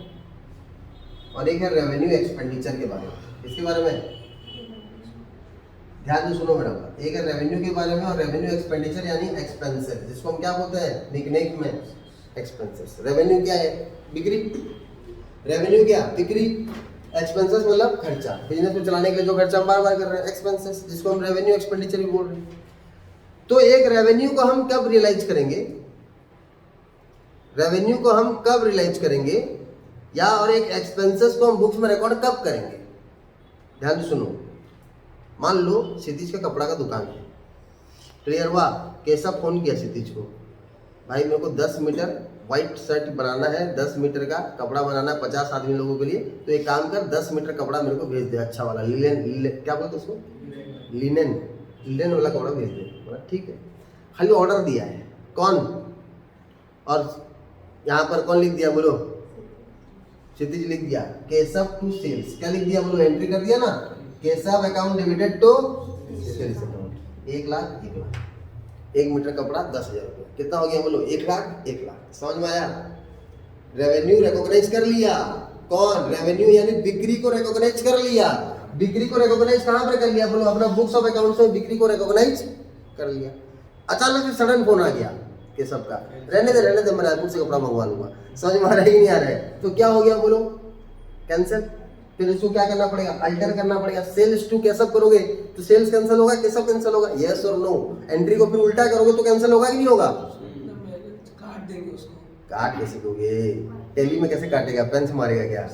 [SPEAKER 1] और एक है रेवेन्यू एक्सपेंडिचर के बारे में। इसके बारे में ध्यान से सुनो मेरा बात। एक है रेवेन्यू के बारे में और रेवेन्यू एक्सपेंडिचर यानी एक्सपेंसेस, जिसको हम क्या बोलते हैं निकनेम में एक्सपेंसेस। रेवेन्यू क्या है? बिक्री। रेवेन्यू क्या? बिक्री। एक्सपेंसेस मतलब खर्चा, बिजनेस को चलाने के लिए जो खर्चा हम बार बार कर रहे हैं, एक्सपेंसेस, जिसको हम रेवेन्यू एक्सपेंडिचर भी बोल रहे हैं। तो एक रेवेन्यू को हम कब रियलाइज करेंगे, रेवेन्यू को हम कब रियलाइज करेंगे, या और एक एक्सपेंसेस को हम बुक्स में रिकॉर्ड कब करेंगे? ध्यान से सुनो। मान लो क्षितिज का कपड़ा का दुकान है। क्लियर हुआ? कैसा फोन किया क्षितिज को, भाई मेरे को 10 मीटर व्हाइट शर्ट बनाना है, 10 मीटर का कपड़ा बनाना है 50 आदमी लोगों के लिए, तो एक काम कर 10 मीटर कपड़ा मेरे को भेज दे, अच्छा वाला लिनेन, क्या बोलते उसको, लिनेन, लिनेन वाला कपड़ा भेज दे। बोला ठीक है। खाली ऑर्डर दिया है, कौन? और यहाँ पर कौन लिख दिया बोलो? क्षितिज लिख दिया। केशव टू सेल्स, क्या लिख दिया बोलो? एंट्री कर दिया ना, Keshav account debited to sales account. 1 lakh 1 lakh, 1 metre कपड़ा 10,000 रुपये, कितना हो गया बोलो? 1 लाख 1 लाख। समझ में आया? रेवेन्यू रिकॉग्नाइज कर लिया। कौन? रेवेन्यू यानी बिक्री को रिकॉग्नाइज कर लिया। बिक्री को रिकॉग्नाइज कहां पर कर लिया बोलो? अपना बुक्स ऑफ अकाउंट से बिक्री को रिकॉग्नाइज कर लिया। अचानक से सडन फोन आ गया केशव का, रहने दे मैं रायपुर से कपड़ा मंगवा लूंगा। समझ में आ रहा है कि नहीं आ रहा है? तो क्या हो गया बोलो? कैंसिल। फिर इसको क्या करना पड़ेगा? अल्टर करना पड़ेगा। सेल्स टू केशव करोगे तो सेल्स कैंसिल होगा, केशव कैंसिल होगा, यस और नो। एंट्री को फिर उल्टा करोगे तो कैंसिल होगा कि नहीं होगा?
[SPEAKER 2] काट देंगे उसको।
[SPEAKER 1] काट कैसे दोगे? टेली में कैसे काटेगा? पेन से मारेगा क्या?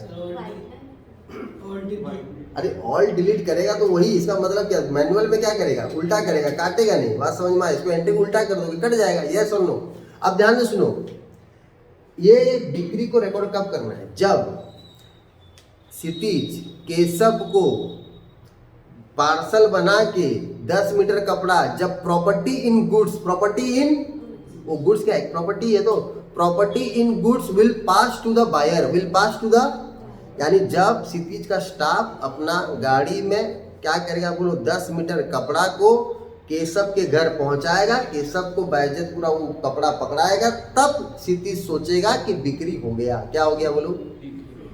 [SPEAKER 1] अरे ऑल डिलीट करेगा तो वही, इसका मतलब क्या? मैनुअल में क्या करेगा? उल्टा करेगा, काटेगा नहीं। बात समझ में आए? इसको एंट्री को उल्टा कर दोगे, कट जाएगा, यस और नो। अब ध्यान से सुनो, ये बिक्री को रिकॉर्ड कब करना है? जब क्षितिज केशव को पार्सल बना के 10 मीटर कपड़ा, जब property in goods, property in, वो गुड्स क्या है? प्रॉपर्टी है। तो property in goods will pass to the buyer, will pass to the, यानी जब क्षितिज का स्टाफ अपना गाड़ी में क्या करेगा बोलो? 10 मीटर कपड़ा को केशव के घर पहुंचाएगा, केशव को बायज्जत पूरा वो कपड़ा पकड़ाएगा, तब क्षितिज सोचेगा कि बिक्री हो गया। क्या हो गया बोलो?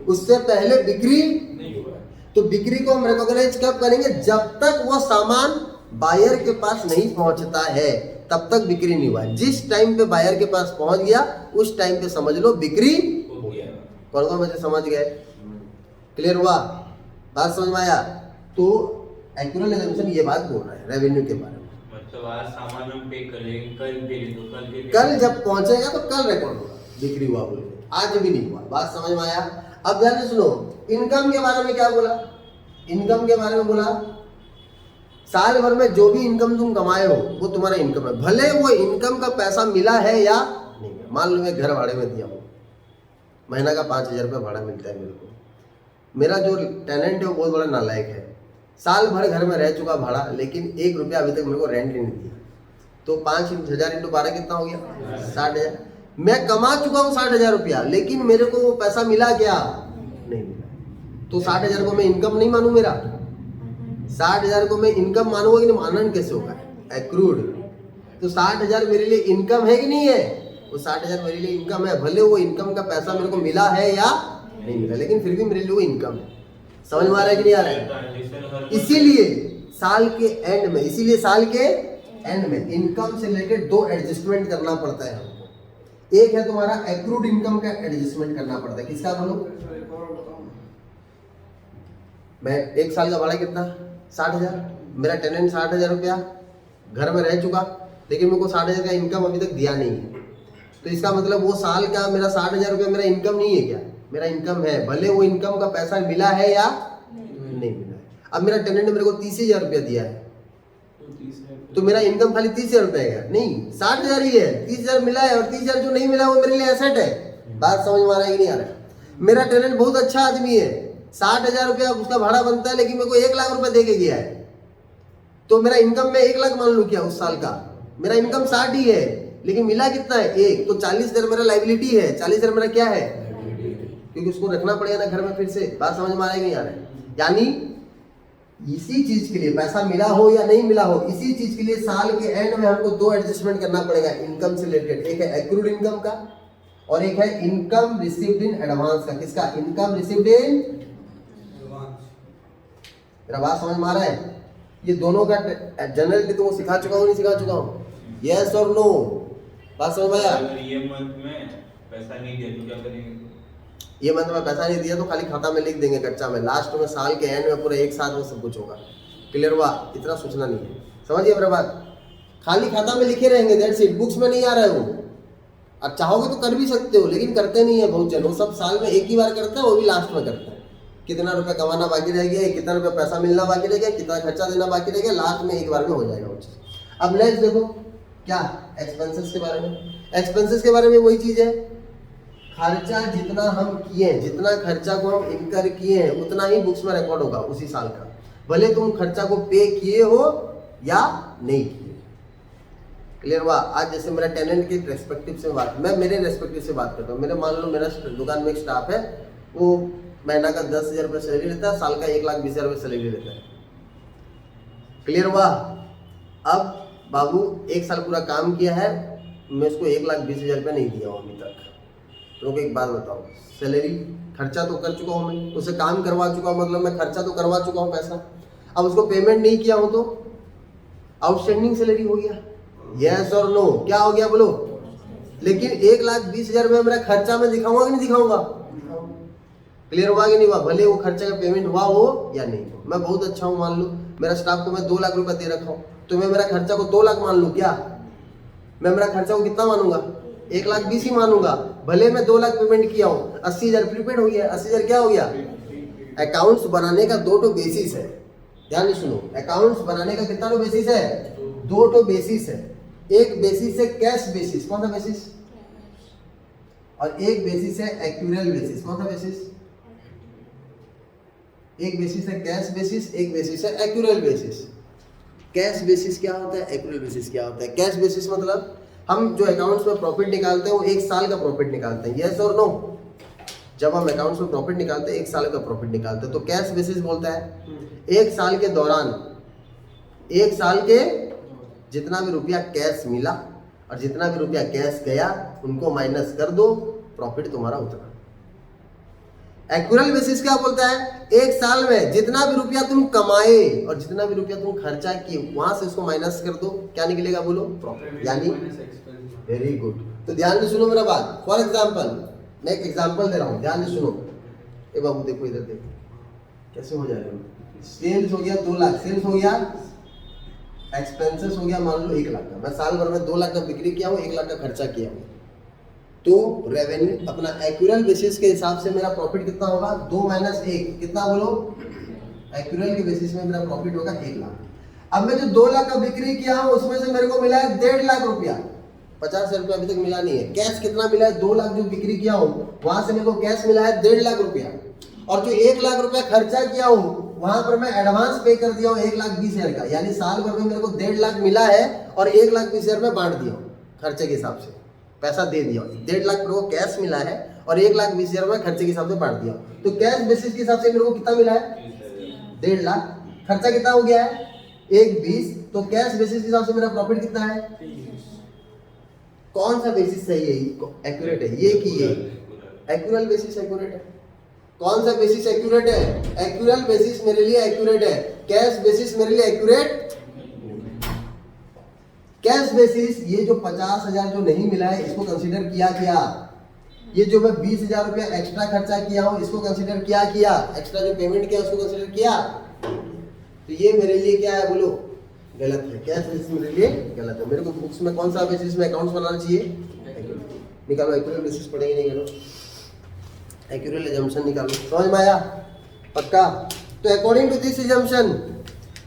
[SPEAKER 1] उससे पहले बिक्री नहीं हुआ। तो बिक्री को हम रिकॉग्नाइज कब करेंगे? जब तक वो सामान बायर के पास नहीं पहुंचता है तब तक बिक्री नहीं हुआ। जिस टाइम पे बायर के पास पहुंच गया उस टाइम पे समझ लो बिक्री हो गया। कौन कौन बच्चे समझ गए? क्लियर हुआ? बात समझ में आया? तो एक्यूरल एजम्पशन ये बात बोल रहा है रेवेन्यू के बारे में।
[SPEAKER 2] मतलब आज सामान हम पे कर लेंगे, कल दे दो,
[SPEAKER 1] कल जब पहुंचेगा तो कल रिकॉर्ड होगा बिक्री हुआ बोल के, आज भी नहीं हुआ। बात समझ में आया? अब ध्यान से सुनो, इनकम के बारे में क्या बोला? इनकम के बारे में बोला साल भर में जो भी इनकम तुम कमाए हो वो तुम्हारा इनकम है, भले वो इनकम का पैसा मिला है या नहीं है। मान लो मैं घर भाड़े में दिया हूँ, महीना का 5,000 रुपये भाड़ा मिलता है मेरे को, मेरा जो टेनेंट है वो बहुत बड़ा नालायक है, साल भर घर में रह चुका भाड़ा, लेकिन 1 रुपया अभी तक मेरे को रेंट नहीं दिया। तो 5,000 इंटू 12 कितना हो गया? 60,000। मैं कमा चुका हूँ 60,000 रुपया, लेकिन मेरे को वो पैसा मिला क्या? नहीं मिला। तो 60,000 को मैं इनकम नहीं मानूं? मेरा 60,000 को मैं इनकम मानूंगा कि नहीं? मानन कैसे होगा? एक्रूड। तो 60,000 मेरे लिए इनकम है कि नहीं है? वो 60,000 मेरे लिए इनकम है, भले वो इनकम का पैसा मेरे को मिला है या नहीं मिला, लेकिन फिर भी मेरे लिए वो इनकम है। समझ में आ रहा है कि नहीं आ रहा है? इसीलिए साल के एंड में, इनकम से रिलेटेड 2 एडजस्टमेंट करना पड़ता है हमको। एक है तुम्हारा एक्रूड इनकम का एडजस्टमेंट करना पड़ता है। किसका बोलो? मैं 1 साल का भाड़ा कितना? 60,000। मेरा टेनेंट 60,000 रुपया घर में रह चुका, लेकिन मेरे को 60,000 का इनकम अभी तक दिया नहीं है। तो इसका मतलब वो साल का मेरा 60,000 रुपया मेरा इनकम नहीं है क्या? मेरा इनकम है, भले वो इनकम का पैसा मिला है या नहीं मिला है। अब मेरा टेनेंट मेरे को 30,000 रुपया दिया है, तो मेरा इनकम खाली 30,000 रुपया है? नहीं, 60,000 ही है। 30,000 मिला है, और 30,000 जो नहीं मिला वो मेरे लिए एसेट है। बात समझ में आ रहा है कि नहीं आ रहा है? मेरा टेनेंट बहुत अच्छा आदमी है, 60,000 रुपया उसका भाड़ा बनता है, लेकिन मेरे को 1 लाख रुपया दे के गया है। तो मेरा इनकम में 1 लाख मान लूं क्या उस साल का? मेरा इनकम 60 ही है, लेकिन मिला कितना है? 1। तो 40,000 मेरा लाइबिलिटी है। 40,000 मेरा क्या है? क्योंकि उसको रखना पड़ेगा ना घर में फिर से। बात समझ में आ रहा है कि नहीं आ रहा है? यानी इसी चीज के लिए, पैसा मिला हो या नहीं मिला हो, इसी चीज के लिए साल के एंड में हमको 2 एडजस्टमेंट करना पड़ेगा इनकम से रिलेटेड। एक है एक्रूड इनकम का, और एक है इनकम रिसीव्ड इन एडवांस का। किसका? Income received in advance. मेरा बात समझ में आ रहा है? ये दोनों का जनरल भी तुमको सिखा चुका हूँ, नहीं सिखा चुका हूँ? यस और नो? बात समझ में आया?
[SPEAKER 2] अगर ये मंथ में पैसा नहीं दिया तो क्या करेंगे?
[SPEAKER 1] ये मंथ में पैसा नहीं दिया तो खाली खाता में लिख देंगे कच्चा में, लास्ट में साल के एंड में पूरा एक साथ में सब कुछ होगा। क्लियर हुआ? इतना सोचना नहीं है। समझिए मेरा बात? खाली खाता में लिखे रहेंगे, दैट्स इट। बुक्स में नहीं आ रहा है वो। अब चाहोगे तो कर भी सकते हो, लेकिन करते नहीं है बहुत जन। वो सब साल में एक ही बार करते हैं, वो भी लास्ट में करते हैं। कितना रुपया कमाना बाकी रह गया, कितना रुपया पैसा मिलना बाकी रह गया, कितना खर्चा देना बाकी रह गया, लास्ट में एक बार में हो जाएगा वो चीज़। अब नेक्स्ट देखो क्या, एक्सपेंसेस के बारे में। एक्सपेंसेस के बारे में वही चीज़ है, खर्चा जितना हम किए, जितना खर्चा को हम इनकर किए हैं, उतना ही बुक्स में रिकॉर्ड होगा उसी साल का, भले तुम खर्चा को पे किए हो या नहीं किए। क्लियर हुआ? आज जैसे मेरा टेनेंट के रेस्पेक्टिव से बात, मैं मेरे रेस्पेक्टिव से बात करता हूँ। मेरे मान लो मेरा दुकान में एक स्टाफ है, वो महीना का 10,000 रुपये सैलरी लेता है, साल का 1,20,000 रुपये सैलरी लेता है। क्लियर हुआ? अब बाबू 1 साल पूरा काम किया है, मैं उसको 1,20,000 रुपये नहीं दिया हूँ अभी तक। तो एक बात बताओ, सैलरी खर्चा तो कर चुका हूँ मैं, उसे काम करवा चुका हूँ, मतलब मैं खर्चा तो करवा चुका हूँ पैसा। अब उसको पेमेंट नहीं किया हूँ तो आउटस्टैंडिंग सैलरी हो गया। यस और नो? क्या हो गया बोलो? लेकिन 1,20,000 रुपये मेरा खर्चा मैं दिखाऊंगा कि नहीं दिखाऊंगा? क्लियर हुआ कि नहीं हुआ? भले वो खर्चे का पेमेंट हुआ हो या नहीं हो। मैं बहुत अच्छा हूँ, मान लो मेरा स्टाफ को मैं 2 लाख रुपए दे रखा हूँ, तो मैं मेरा खर्चा को 2 लाख मान लूँ क्या? मैं मेरा खर्चा को कितना मानूंगा? 1,20,000 ही मानूंगा। भले मैं 2 लाख पेमेंट किया हूँ, 80,000 प्रीपेड हो गया। 80,000 क्या हो गया? अकाउंट्स बनाने का 2 बेसिस है। ध्यान से सुनो, अकाउंट्स बनाने का कितना बेसिस है? 2 बेसिस है। एक बेसिस है कैश बेसिस। कौन सा बेसिस? और एक बेसिस है एक्यूरियल बेसिस। कौन सा बेसिस? एक बेसिस है कैश बेसिस, एक बेसिस है एक्यूरियल बेसिस। कैश बेसिस क्या होता है, एक्यूरियल बेसिस क्या होता है? कैश बेसिस मतलब हम जो अकाउंट्स में प्रॉफिट निकालते हैं वो 1 साल का प्रॉफिट निकालते हैं। यस और नो? जब हम अकाउंट्स में प्रॉफिट निकालते हैं 1 साल का प्रॉफिट निकालते हैं। तो कैश बेसिस बोलता है 1 साल के दौरान, 1 साल के जितना भी रुपया कैश मिला और जितना भी रुपया कैश गया, उनको माइनस कर दो, प्रॉफिट तुम्हारा उतना। एक्यूरल बेसिस क्या बोलता है? 1 साल में जितना भी रुपया तुम कमाए और जितना भी रुपया तुम खर्चा किए, वहां से उसको माइनस कर दो, क्या निकलेगा बोलो? प्रॉफिट। यानी वेरी गुड। तो ध्यान से सुनो मेरा बात। फॉर एग्जाम्पल, मैं एक एग्जाम्पल दे रहा हूँ, ध्यान से सुनो। ए बाबू देखो इधर देखो, कैसे हो जा रहे हो? सेल्स हो गया 2 लाख, सेल्स हो गया, एक्सपेंसेस हो गया मान लो 1 लाख का। मैं साल भर में 2 लाख का बिक्री किया हूँ, 1 लाख का खर्चा किया हूँ, तो रेवेन्यू अपना एक्यूरल बेसिस के हिसाब से मेरा प्रॉफिट कितना होगा? 2 - 1 कितना बोलो? एक्यूरल के बेसिस में मेरा प्रॉफिट होगा 1 लाख। अब मैं जो 2 लाख का बिक्री किया हूँ उसमें से मेरे को मिला है 1.5 लाख रुपया। 50,000 रुपया अभी तक मिला नहीं है। कैश कितना मिला है? 2 लाख जो बिक्री किया हूँ वहां से मेरे को कैश मिला है 1.5 लाख रुपया। और जो 1 लाख रुपए खर्चा किया हूं वहां पर मैं एडवांस पे कर दिया हूं 1,20,000 का, यानी साल भर में मेरे को 1.5 लाख मिला है और 1,20,000 में बांट दिया हूं खर्चे के हिसाब से, पैसा दे दिया हूं। 1.5 लाख मेरे को कैश मिला है और 1,20,000 में खर्चे के हिसाब से बांट दिया। तो कैश बेसिस के हिसाब से मेरे को कितना मिला है 1.5 लाख, खर्चा कितना हो गया है 1,20,000, तो कैश बेसिस के हिसाब से मेरा प्रॉफिट कितना है। कौन सा बेसिस सही है, एक्यूरेट है ये कि ये एक्यूरल बेसिस एक्यूरेट है। कौन सा बेसिस एक्यूरेट है, एक्यूरल बेसिस मेरे लिए एक्यूरेट है, कैश बेसिस मेरे लिए एक्यूरेट। कैश बेसिस ये जो 50,000 जो नहीं मिला है इसको कंसीडर किया क्या, ये जो मैं 20,000 रुपया एक्स्ट्रा खर्चा किया हूं इसको कंसीडर किया, एक्स्ट्रा जो पेमेंट किया उसको कंसीडर किया, तो ये मेरे लिए क्या है बोलो गलत है। कैश बेसिस मेरे लिए गलत है। मेरे को बुक्स में कौन सा बेसिस में अकाउंट्स बनाना चाहिए, निकालो एक्यूरल बेसिस पढ़ेंगे नहीं करो, एक्यूरल एजम्पशन निकालो, समझ में आया पक्का। तो according to this assumption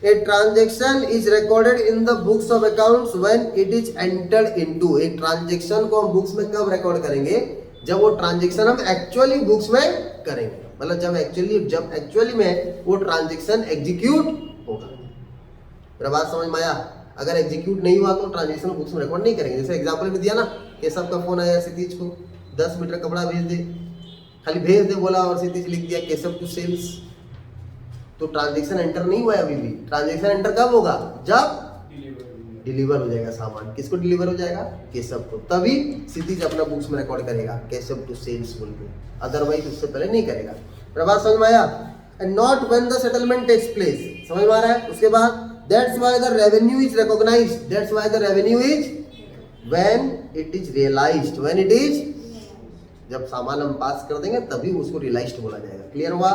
[SPEAKER 1] a transaction is recorded in the books of accounts when it is entered into. एक ट्रांजैक्शन को हम बुक्स में कब रिकॉर्ड करेंगे, जब वो ट्रांजैक्शन हम एक्चुअली बुक्स में करेंगे, मतलब जब एक्चुअली में वो ट्रांजैक्शन एग्जीक्यूट होगा। मेरा बात समझ में आया। अगर एग्जीक्यूट नहीं हुआ तो ट्रांजैक्शन बुक्स में रिकॉर्ड नहीं करेंगे। जैसे एग्जांपल में दिया ना, केशव का फोन आया क्षितिज को 10 मीटर कपड़ा भेज दे, खाली भेज दे बोला और क्षितिज लिख दिया केशव टू सेल्स, तो ट्रांजैक्शन एंटर नहीं हुआ अभी भी। ट्रांजैक्शन एंटर कब होगा, जब डिलीवर हो जाएगा सामान। किसको डिलीवर हो जाएगा, केशव को, तभी क्षितिज अपना बुक्स में रिकॉर्ड करेगा केशव टू सेल्स बोल के, अदरवाइज उससे पहले नहीं करेगा। मेरा बात समझ में आया। And not when the settlement takes place, समझ में आ रहा है। उसके बाद that's why the revenue is recognised, that's why the revenue is when it is realised, when it is, जब सामान हम पास कर देंगे तभी उसको रियलाइज्ड बोला जाएगा। क्लियर हुआ,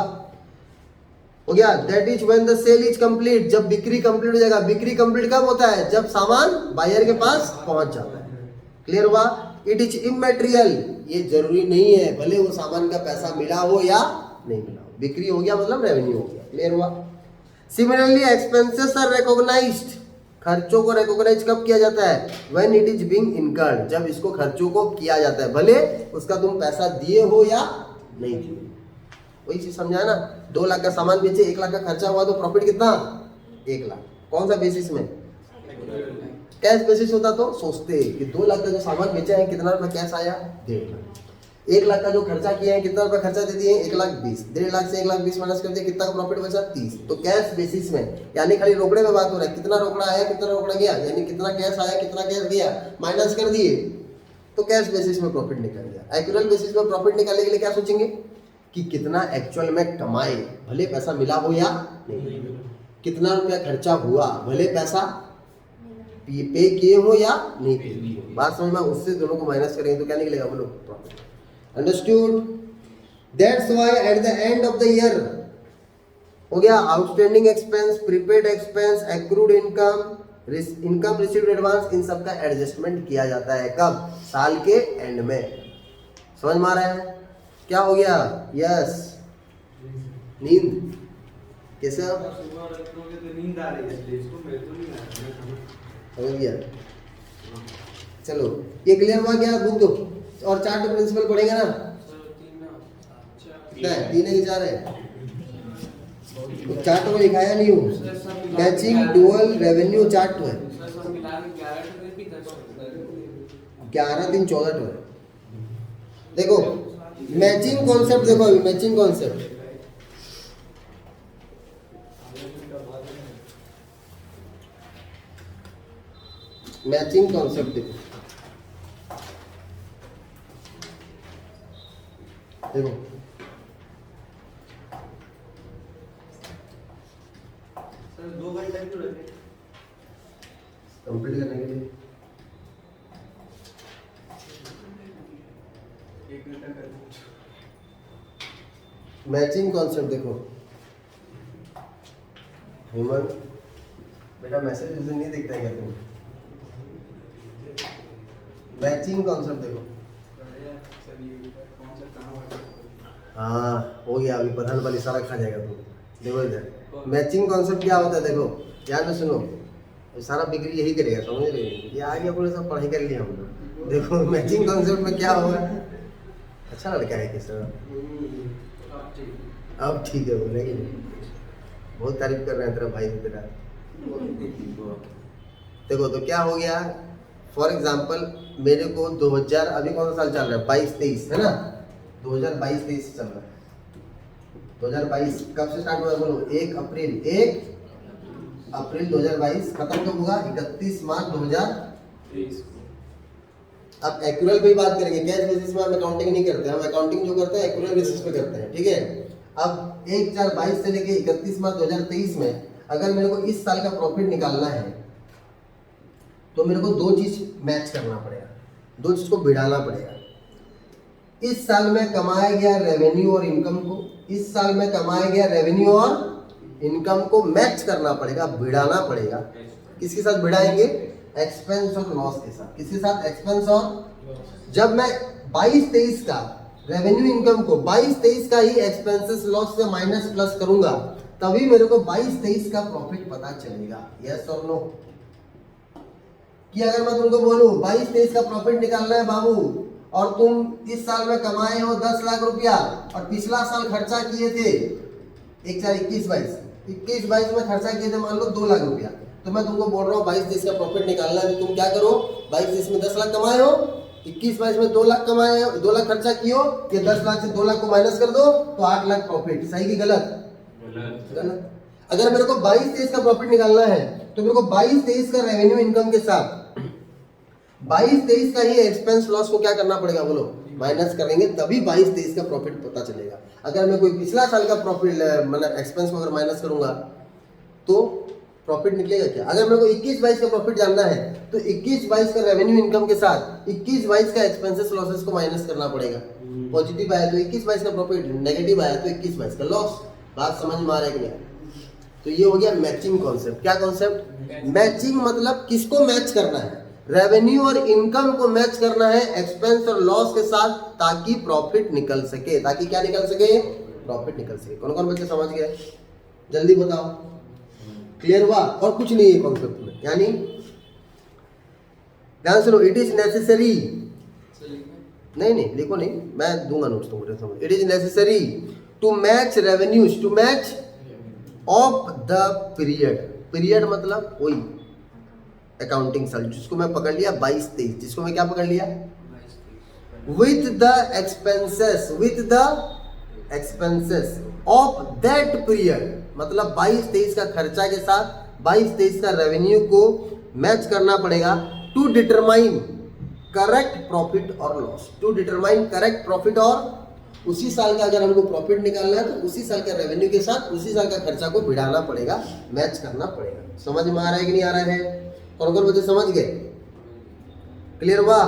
[SPEAKER 1] हो गया। That is when the sale is complete, जब बिक्री कंप्लीट हो जाएगा। बिक्री कंप्लीट कब होता है, जब सामान बायर के पास पहुंच जाता है। क्लियर हुआ। इट इज इमैटेरियल, ये जरूरी नहीं है भले वो सामान का पैसा मिला हो या नहीं मिला हो, बिक्री हो गया मतलब रेवेन्यू हो गया। क्लियर हुआ। सिमिलरली एक्सपेंसेस आर रिकॉग्नाइज्ड, खर्चों को रिकॉग्नाइज कब किया जाता है, when it is being incurred, जब इसको खर्चों को किया जाता है, भले उसका तुम पैसा दिए हो या नहीं दिए। वही चीज समझा ना, 2 लाख का सामान बेचे, 1 लाख का खर्चा हुआ तो प्रॉफिट कितना 1 लाख। कौन सा बेसिस में, कैश बेसिस होता तो सोचते कि 2 लाख का जो सामान बेचा है कितना रुपया कैश आया 1.5 लाख, 1 लाख का जो खर्चा किया है कितना रुपया खर्चा दे दिए 1,20,000, 1.5 लाख से 1,20,000 माइनस कर दिया, कितना का प्रॉफिट बचा 30। तो कैश बेसिस में, यानी खाली रोकड़े में बात हो रहा है, कितना रोकड़ा आया कितना रोकड़ा गया, यानी कितना कैश आया कितना कैश गया माइनस कर दिए, तो कैश बेसिस में प्रॉफिट निकल गया। एक्चुअल बेसिस में प्रॉफिट निकालने के लिए क्या सोचेंगे कि कितना एक्चुअल में कमाए, भले पैसा मिला हो या नहीं, कितना रुपया खर्चा हुआ भले पैसा पे किए हो या नहीं पे किए हो। बात समझ में, उससे दोनों को माइनस करेंगे तो क्या निकलेगा बोलो profit. Understood. That's why at the end of the year, हो गया, outstanding expense, prepaid expense, accrued income, income received advance, इन सब का एडजस्टमेंट किया जाता है कब, साल के एंड में। समझ में आ रहा है क्या हो गया, यस नींद कैसे
[SPEAKER 3] नींद आ रही है इसलिए इसको, मेरे को नहीं आ रहा है।
[SPEAKER 1] हो गया, चलो ये क्लियर हुआ क्या, बुक दो और 4 प्रिंसिपल पढ़ेंगे ना, कितना है 3 है कि 4 है, तो 4 को लिखाया नहीं हूँ, मैचिंग डुअल रेवेन्यू चार्ट है 11 3 14 है। देखो मैचिंग कॉन्सेप्ट, देखो अभी मैचिंग कॉन्सेप्ट, मैचिंग कॉन्सेप्ट देखो, देखो
[SPEAKER 3] सर 2 घंटे क्यों लगे
[SPEAKER 1] कंप्लीट करने के लिए,
[SPEAKER 3] 1 घंटा कर दो।
[SPEAKER 1] मैचिंग कॉन्सेप्ट देखो। हेमंत बेटा मैसेज नहीं दिखता है क्या तुम, मैचिंग कॉन्सेप्ट देखो। हाँ हो गया, अभी प्रधान वाली सारा खा जाएगा तुम। देखो इधर मैचिंग कॉन्सेप्ट क्या होता है, देखो ध्यान में सुनो, सारा बिक्री यही करेगा, समझ रहे हो, ये आगे अपने सब पढ़ाई कर लिया हम लोग। देखो मैचिंग कॉन्सेप्ट में क्या होगा, अच्छा लड़का है किस अब ठीक है, बोलेंगे बहुत तारीफ कर रहे हैं तेरा भाई तेरा। देखो तो क्या हो गया, फॉर एग्जाम्पल मेरे को 2000 अभी कौन सा साल चल रहा है, 22-23 है ना, 2022-23 चल रहा है। 2022 कब से स्टार्ट हुआ है बोलो, 1 अप्रैल 2022, खत्म कब होगा, 31 मार्च 2023 को। अब एक्यूरल पे ही बात करेंगे, कैश बेसिस में हम अकाउंटिंग नहीं करते, हम अकाउंटिंग जो करते हैं एक्यूरल बेसिस पे करते हैं, ठीक है। अब 1/4/22 से लेके 31 मार्च 2023 में अगर मेरे को इस साल का प्रॉफिट निकालना है तो मेरे को दो चीज मैच करना पड़ेगा, दो चीज को भिड़ाना पड़ेगा। इस साल में कमाया गया रेवेन्यू और इनकम को, इस साल में कमाया गया रेवेन्यू और इनकम को मैच करना पड़ेगा, भिड़ाना पड़ेगा। किसके साथ भिड़ाएंगे, एक्सपेंस और लॉस के साथ। किसके साथ, एक्सपेंस और। जब मैं 22-23 का रेवेन्यू इनकम को 22-23 का ही एक्सपेंसेस लॉस से माइनस प्लस करूंगा, तभी मेरे को 22-23 का प्रॉफिट पता चलेगा। यस और नो? कि अगर मैं तुमको बोलूं 22-23 का प्रॉफिट निकालना है बाबू, और तुम इस साल में कमाए हो 10 लाख रुपया और पिछला साल खर्चा किए थे 21-22 में खर्चा किए थे मान लो 2 लाख रुपया, तो मैं तुमको बोल रहा हूँ 22-23 का प्रॉफिट निकालना है, तो तुम क्या करो, 22-23 में 10 लाख कमाए हो, 21-22 में 2 लाख कमाए हो, 2 लाख खर्चा किए हो, ये 10 लाख से 2 लाख को माइनस कर दो तो 8 लाख प्रॉफिट। सही कि गलत? गलत। अगर मेरे को 22-23 का प्रॉफिट निकालना है तो मेरे को 22-23 का रेवेन्यू इनकम के साथ 22-23 का ही एक्सपेंस लॉस को क्या करना पड़ेगा बोलो, माइनस करेंगे, तभी 22-23 का प्रॉफिट पता चलेगा। अगर मैं कोई पिछला साल का प्रॉफिट मतलब एक्सपेंस को अगर माइनस करूंगा तो प्रॉफिट निकलेगा क्या। अगर मेरे को 21-22 का प्रॉफिट जानना है तो 21-22 का रेवेन्यू इनकम के साथ 21-22 का एक्सपेंसेस लॉसेस को माइनस करना पड़ेगा। पॉजिटिव आया तो 21-22 का प्रॉफिट, नेगेटिव आया तो 21-22 का लॉस। बात समझ में आ रहा है कि नहीं? तो ये हो गया मैचिंग कॉन्सेप्ट। क्या कॉन्सेप्ट? मैचिंग मतलब किसको मैच करना है, रेवेन्यू और इनकम को मैच करना है एक्सपेंस और लॉस के साथ, ताकि प्रॉफिट निकल सके। ताकि क्या निकल सके, प्रॉफिट निकल सके। कौन कौन बच्चे समझ गए, जल्दी बताओ। क्लियर हुआ? और कुछ नहीं है कॉन्सेप्ट में, यानी ध्यान सुनो, इट इज नेसेसरी, नहीं लिखो नहीं, मैं दूंगा नोट्स तुमको समझ। It is necessary to match revenues, to match of the period. Period मतलब वही अकाउंटिंग साल, जिसको मैं पकड़ लिया 22-23, जिसको मैं क्या पकड़ लिया, with the expenses of that period, मतलब 22-23 का खर्चा के साथ 22-23 का रेवेन्यू को मैच करना पड़ेगा, टू डिटरमाइन करेक्ट प्रॉफिट और loss. To determine correct profit, और उसी साल का अगर हमको प्रॉफिट निकालना है तो उसी साल का रेवेन्यू के साथ उसी साल का खर्चा को भिड़ाना पड़ेगा, मैच करना पड़ेगा। समझ में आ रहा है कि नहीं आ रहा है? कौन कौन बच्चे समझ गए? क्लियर हुआ?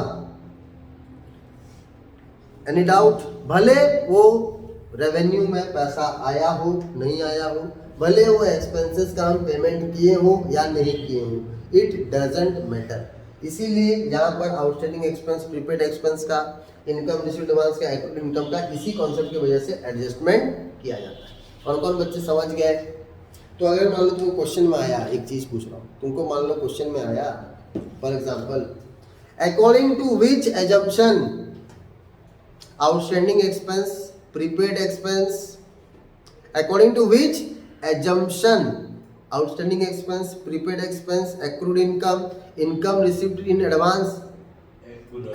[SPEAKER 1] Any doubt? भले वो रेवेन्यू में पैसा आया हो नहीं आया हो, भले वो एक्सपेंसेस का हम पेमेंट किए हो या नहीं किए हो, इट डजंट मैटर। इसीलिए यहाँ पर आउटस्टैंडिंग एक्सपेंस, प्रीपेड एक्सपेंस का, इनकम रिसीव्ड एडवांस का, एक्रूड इनकम का इसी कॉन्सेप्ट की वजह से एडजस्टमेंट किया जाता है। कौन कौन बच्चे समझ गए? तो अगर मान लो तुमको क्वेश्चन में आया, एक चीज पूछ रहा हूँ तुमको, मान लो क्वेश्चन में आया for example, according to which assumption outstanding expense, prepaid expense, according to which assumption outstanding expense, prepaid expense, accrued income, income received in advance,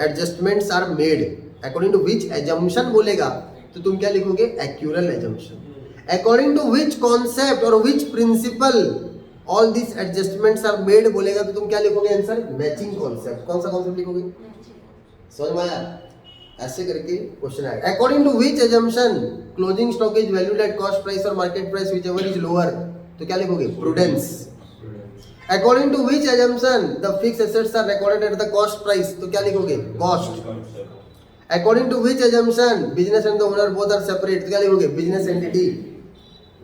[SPEAKER 1] adjustments are made. According to which assumption बोलेगा तो तुम क्या लिखोगे, accrual assumption. According to which concept और which principle all this adjustments are made बोलेगा तो तुम क्या लिखोगे आंसर, मैचिंग कॉन्सेप्ट। कौन सा कॉन्सेप्ट लिखोगे? समझ में आया? ऐसे करके क्वेश्चन आएगा। According to which assumption closing stock is valued at cost price और market price whichever is lower, तो क्या लिखोगे, prudence. According to which assumption the fixed assets are recorded at the cost price, तो क्या लिखोगे, cost. According to which assumption business and the owner both are separate, तो क्या लिखोगे, business entity.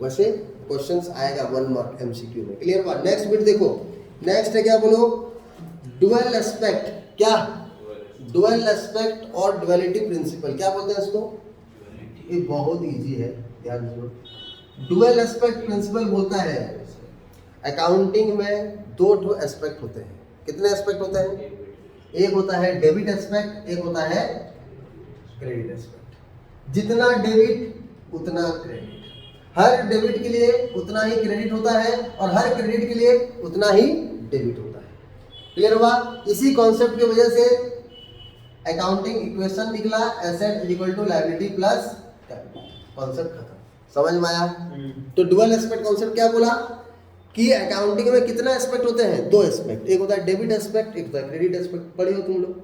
[SPEAKER 1] वैसे क्वेश्चंस आएगा 1 मार्क एमसीक्यू में। Clear हुआ? नेक्स्ट बिट देखो, नेक्स्ट है क्या बोलो, डुअल एस्पेक्ट। क्या? डुअल एस्पेक्ट और डुअलिटी प्रिंसिपल, क्या बोलते हैं इसको? ये बहुत इजी है, ध्यान दो। डुअल एस्पेक्ट प्रिंसिपल बोलता है अकाउंटिंग में 2 एस्पेक्ट होते हैं। कितने एस्पेक्ट होते हैं? एक होता है डेबिट एस्पेक्ट, एक होता है क्रेडिट एस्पेक्ट। जितना डेबिट उतना क्रेडिट। हर डेबिट के लिए उतना ही क्रेडिट होता है और हर क्रेडिट के लिए उतना ही डेबिट होता है। क्लियर हुआ? इसी कॉन्सेप्ट की वजह से अकाउंटिंग इक्वेशन निकला, asset is equal to liability plus capital. Concept खत्म, समझ में आया? तो डुअल एस्पेक्ट कॉन्सेप्ट क्या बोला कि अकाउंटिंग में कितना एस्पेक्ट होते हैं? दो एस्पेक्ट, एक होता है डेबिट एस्पेक्ट, एक होता है क्रेडिट एस्पेक्ट। पढ़ी हो तुम लोग?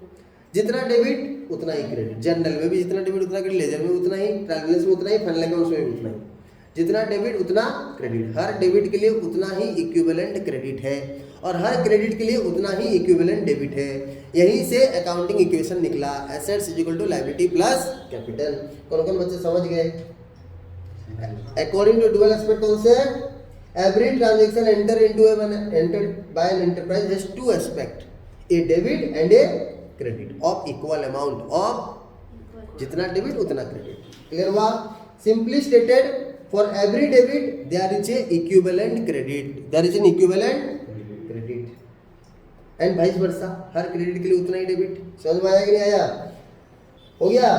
[SPEAKER 1] जितना डेबिट उतना ही क्रेडिट, जनरल में भी जितना डेबिट उतना क्रेडिट, लेजर में उतना ही, ट्रायल बैलेंस में उतना ही, फाइनल अकाउंट्स में भी उतना ही। जितना डेबिट उतना क्रेडिट, हर डेबिट के लिए उतना ही इक्विवेलेंट क्रेडिट है और हर क्रेडिट के लिए उतना ही इक्विवेलेंट डेबिट है। यहीं से अकाउंटिंग इक्वेशन निकला, assets is equal to liability plus capital. कौन कौन बच्चे समझ गए? According to dual aspect concept, every transaction entered by an enterprise has two aspect, a debit and a credit of equal amount of, जितना debit उतना credit. Clear हुआ? Simply stated, for every debit there is a equivalent credit, there is an equivalent credit and vice versa, her credit के लिए उतना ही debit. समझ में आया कि नहीं आया? हो गया?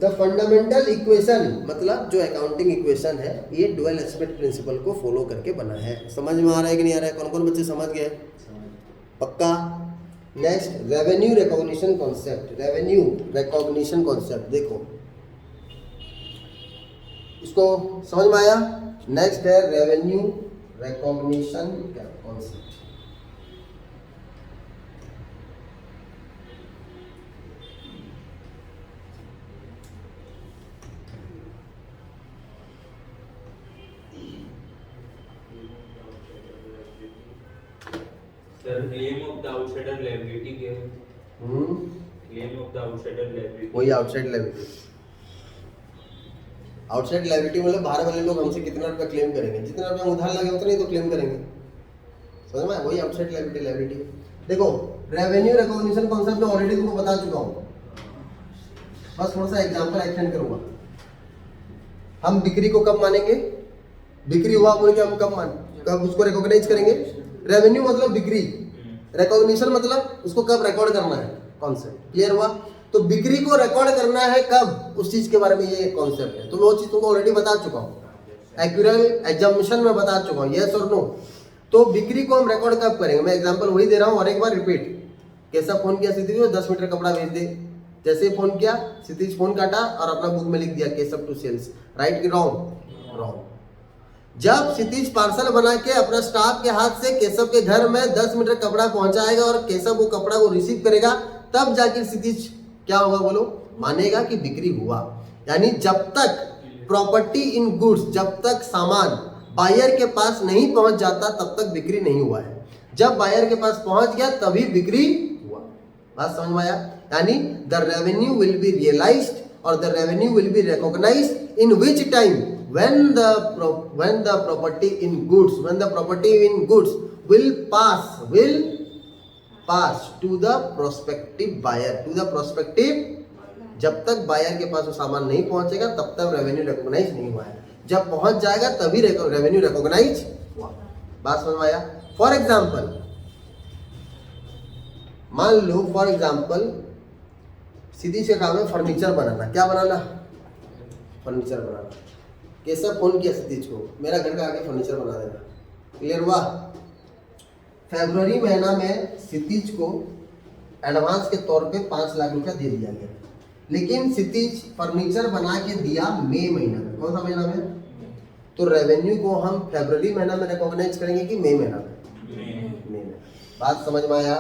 [SPEAKER 1] द फंडामेंटल इक्वेशन मतलब जो अकाउंटिंग इक्वेशन है ये डुअल एस्पेक्ट प्रिंसिपल को फॉलो करके बना है। समझ में आ रहा है कि नहीं आ रहा है? कौन कौन बच्चे समझ गए? पक्का? Next, revenue recognition concept. Revenue recognition concept देखो, इसको समझ में आया? नेक्स्ट है revenue recognition concept.
[SPEAKER 2] Sir claim of the outsider liability क्या है? Claim of the outsider liability,
[SPEAKER 1] वही आउटसाइड लायबिलिटी। आउटसाइड लायबिलिटी मतलब बाहर वाले लोग हमसे कितना रुपया क्लेम करेंगे, जितना रुपया हम उधार लगे उतना ही तो क्लेम करेंगे। समझ में? वही आउटसाइड लायबिलिटी। देखो रेवेन्यू रिकॉग्निशन कॉन्सेप्ट में ऑलरेडी तुमको बता चुका हूँ, बस थोड़ा सा एग्जांपल एक्सटेंड करूंगा। हम बिक्री को कब मानेंगे? बिक्री हुआ बोल के हम कब उसको रिकॉग्नाइज करेंगे? रेवेन्यू मतलब बिक्री, रिकॉग्निशन मतलब उसको कब रिकॉर्ड करना है, कॉन्सेप्ट। क्लियर हुआ? तो बिक्री को रिकॉर्ड करना है कब, उस चीज के बारे में ये कॉन्सेप्ट है। तो मैं वो चीज तुमको ऑलरेडी बता चुका हूँ, एक्यूरल एग्जामिनेशन में बता चुका हूँ, यस और नो। तो बिक्री को हम रिकॉर्ड कब करेंगे? मैं एग्जांपल वही दे रहा हूँ और एक बार रिपीट। कैसा फोन किया क्षितिज, 10 मीटर कपड़ा भेज दे। जैसे ही फोन किया क्षितिज फोन काटा और अपना बुक में लिख दिया केशव टू सेल्स, राइट कि रॉन्ग? रॉन्ग। जब क्षितिज पार्सल बना के अपना स्टाफ के हाथ से केशव के घर में 10 मीटर कपड़ा पहुंचाएगा और केशव वो कपड़ा को रिसीव करेगा, तब जाकर क्षितिज क्या होगा बोलो? मानेगा कि बिक्री हुआ। यानी जब तक प्रॉपर्टी इन गुड्स, जब तक सामान बायर के पास नहीं पहुंच जाता तब तक बिक्री नहीं हुआ है। जब बायर के पास पहुंच गया तभी बिक्री हुआ। बात समझ में आया? यानी the revenue will be realised और the revenue will be recognised in which time, when the property in goods will pass to the prospective buyer, जब तक बायर के पास वो सामान नहीं पहुंचेगा तब तक रेवेन्यू रिकॉग्नाइज नहीं हुआ है। जब पहुंच जाएगा तभी रेवेन्यू रिकॉग्नाइज हुआ। बात समझ में आया? फॉर एग्जाम्पल मान लो, फॉर एग्जाम्पल सीधी से काम है फर्नीचर बनाना। क्या बनाना? फर्नीचर बनाना। कैसा फोन किया क्षितिज को, मेरा घर का आगे फर्नीचर बना देना। क्लियर हुआ? फरवरी महीना में क्षितिज को एडवांस के तौर पे 5 लाख रुपया दे दिया गया, लेकिन क्षितिज फर्नीचर बना के दिया मई महीना में। कौन सा महीना में? तो रेवेन्यू को हम फरवरी महीना में रिकॉग्नाइज करेंगे कि मई महीना में? मई में। बात समझ में आया?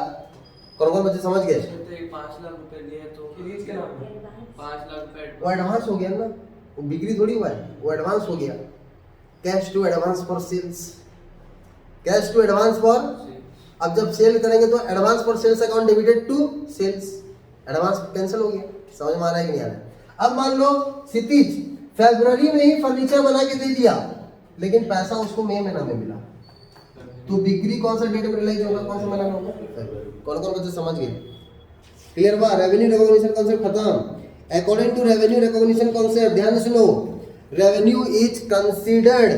[SPEAKER 1] कौन कौन बच्चे समझ गए?
[SPEAKER 2] 5 लाख रुपए दिए तो किसके नाम पे 5 लाख रुपए
[SPEAKER 1] वो एडवांस हो गया ना, वो बिक्री थोड़ी हुआ है, वो एडवांस हो गया। Cash to advance for sales, cash to advance for, अब जब सेल करेंगे तो advance for sales account debited to sales, advance cancel हो गया। समझ में आ रहा है कि नहीं आ रहा है? अब मान लो क्षितिज फरवरी में ही फर्नीचर बना के दे दिया, लेकिन पैसा उसको मई महीना में मिला, तो बिक्री कौन सा डेट में रियलाइज होगा, कौन सा महीना में होगा? कौन कौन बच्चे समझ गए? क्लियर हुआ? रेवेन्यू रिकॉग्निशन कॉन्सेप्ट खत्म। According to revenue recognition concept, ध्यान सुनो, revenue is considered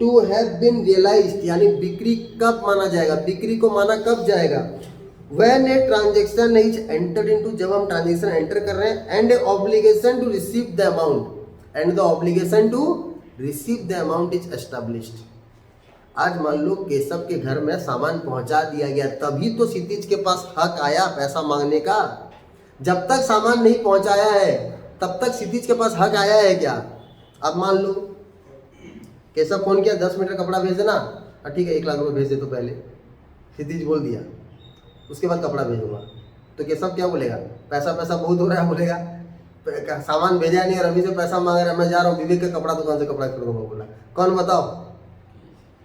[SPEAKER 1] to have been realised, यानी बिक्री कब माना जाएगा? बिक्री को माना कब जाएगा? When a transaction is entered into, जब हम ट्रांजैक्शन एंटर कर रहे हैं, and a obligation to receive the amount, and the obligation to receive the amount is established. आज मान लो केशव के घर में सामान पहुंचा दिया गया, तभी तो क्षितिज के पास हक आया पैसा मांगने का। जब तक सामान नहीं पहुंचाया है तब तक क्षितिज के पास हक आया है क्या? अब मान लो केशव फोन किया 10 मीटर कपड़ा भेज देना, ठीक है 1 लाख रुपये भेज दे। तो पहले क्षितिज बोल दिया, उसके बाद कपड़ा भेजूंगा, तो केशव क्या बोलेगा? पैसा पैसा बहुत हो रहा है बोलेगा। सामान भेजा नहीं और अभी से पैसा मांग रहा है, मैं जा रहा हूँ विवेक का कपड़ा दुकान से कपड़ा खरीदूंगा बोला। कौन बताओ?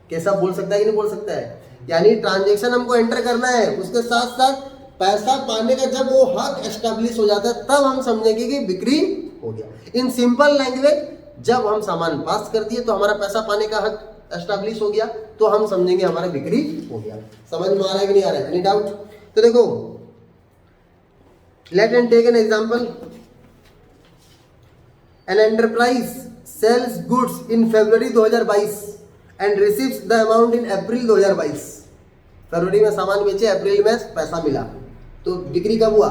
[SPEAKER 1] केशव बोल सकता है कि नहीं बोल सकता है? यानी ट्रांजेक्शन हमको एंटर करना है, उसके साथ साथ पैसा पाने का जब वो हक एस्टेब्लिश हो जाता है तब हम समझेंगे कि बिक्री हो गया। इन सिंपल लैंग्वेज, जब हम सामान पास कर दिए तो हमारा पैसा पाने का हक एस्टेब्लिश हो गया, तो हम समझेंगे हमारा बिक्री हो गया। समझ में आ रहा है कि नहीं आ रहा है? Any doubt? तो देखो, let and take an example. An enterprise sells goods in February 2022 and receives the amount in April 2022। फरवरी में सामान बेचे, अप्रैल में पैसा मिला, तो बिक्री कब हुआ?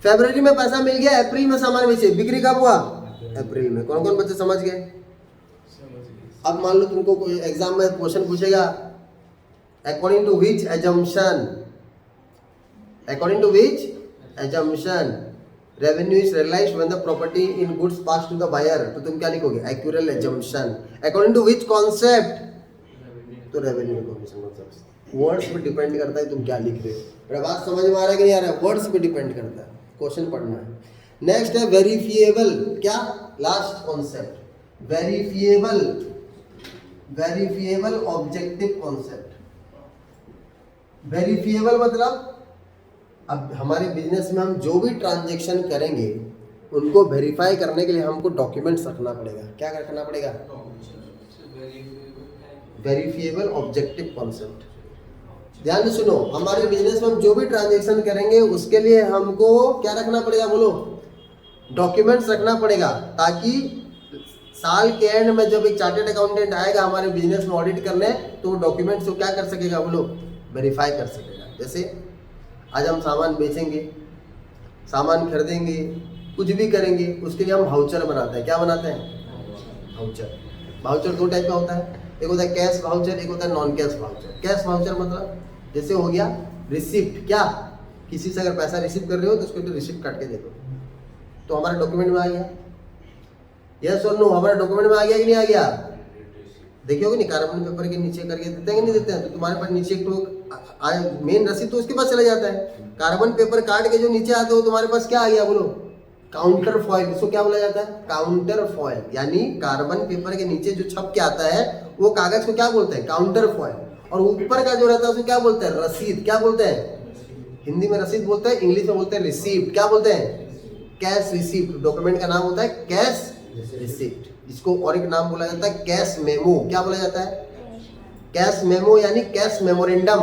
[SPEAKER 1] फरवरी में पैसा मिल गया, अप्रैल में सामान बेचे, बिक्री कब हुआ? अप्रैल में। कौन कौन बच्चे समझ गए? अब मान लो तुमको कोई एग्जाम में क्वेश्चन पूछेगा, according to which assumption revenue is realised when the property in goods pass to the buyer, तो तुम क्या लिखोगे? Accurate assumption. According to which concept, तो रेवेन्यू रिकॉग्निशन कॉन्सेप्ट। वर्ड्स पे डिपेंड करता है तुम क्या लिख रहे हो। मेरा बात समझ में आ रहा है कि नहीं आ रहा है? वर्ड्स पे डिपेंड करता है, क्वेश्चन पढ़ना है। नेक्स्ट है वेरीफिएबल। क्या? Last concept verifiable objective concept. Verifiable मतलब अब हमारे बिजनेस में हम जो भी ट्रांजैक्शन करेंगे उनको वेरीफाई करने के लिए हमको डॉक्यूमेंट्स रखना पड़ेगा। क्या रखना पड़ेगा? Verifiable objective concept. ध्यान से सुनो, हमारे बिजनेस में हम जो भी ट्रांजैक्शन करेंगे उसके लिए हमको क्या रखना पड़ेगा? बोलो। डॉक्यूमेंट्स रखना पड़ेगा, ताकि साल के एंड में जब एक चार्टर्ड अकाउंटेंट आएगा हमारे बिजनेस में ऑडिट करने, तो डॉक्यूमेंट्स को क्या कर सकेगा? बोलो, वेरीफाई कर सकेगा। जैसे आज हम सामान बेचेंगे, सामान खरीदेंगे, कुछ भी करेंगे, उसके लिए हम वाउचर बनाते हैं। क्या बनाते हैं? वाउचर 2 टाइप का होता है, एक होता है कैश वाउचर, एक होता है non cash voucher. Cash voucher मतलब जैसे हो गया रिसिप्ट। क्या? किसी से अगर पैसा रिसीव कर रहे हो तो उसको तो रिसिप्ट काट के दे दो, तो हमारे डॉक्यूमेंट में आ गया। यस और नो, हमारे डॉक्यूमेंट में आ गया कि नहीं आ गया? देखिए नहीं, कार्बन पेपर के नीचे करके देते हैं कि नहीं देते हैं? तो तुम्हारे पास नीचे एक तो मेन रसीद तो उसके पास चला जाता है, कार्बन पेपर काट के जो नीचे आते हो तुम्हारे पास क्या आ गया? बोलो, काउंटर फॉइल। इसको क्या बोला जाता है? Counter foil. यानी कार्बन पेपर के नीचे जो छप के आता है वो कागज को क्या बोलते हैं? Counter foil. और ऊपर का जो रहता है उसको क्या बोलते हैं? रसीद। क्या बोलते हैं? हिंदी में रसीद बोलते हैं, इंग्लिश में बोलते हैं रिसीप्ट। क्या बोलते हैं? Cash receipt. डॉक्यूमेंट का नाम होता है कैश रिसीप्ट। इसको और एक नाम बोला जाता है कैश मेमो। क्या बोला जाता है? कैश मेमो यानी कैश मेमोरेंडम।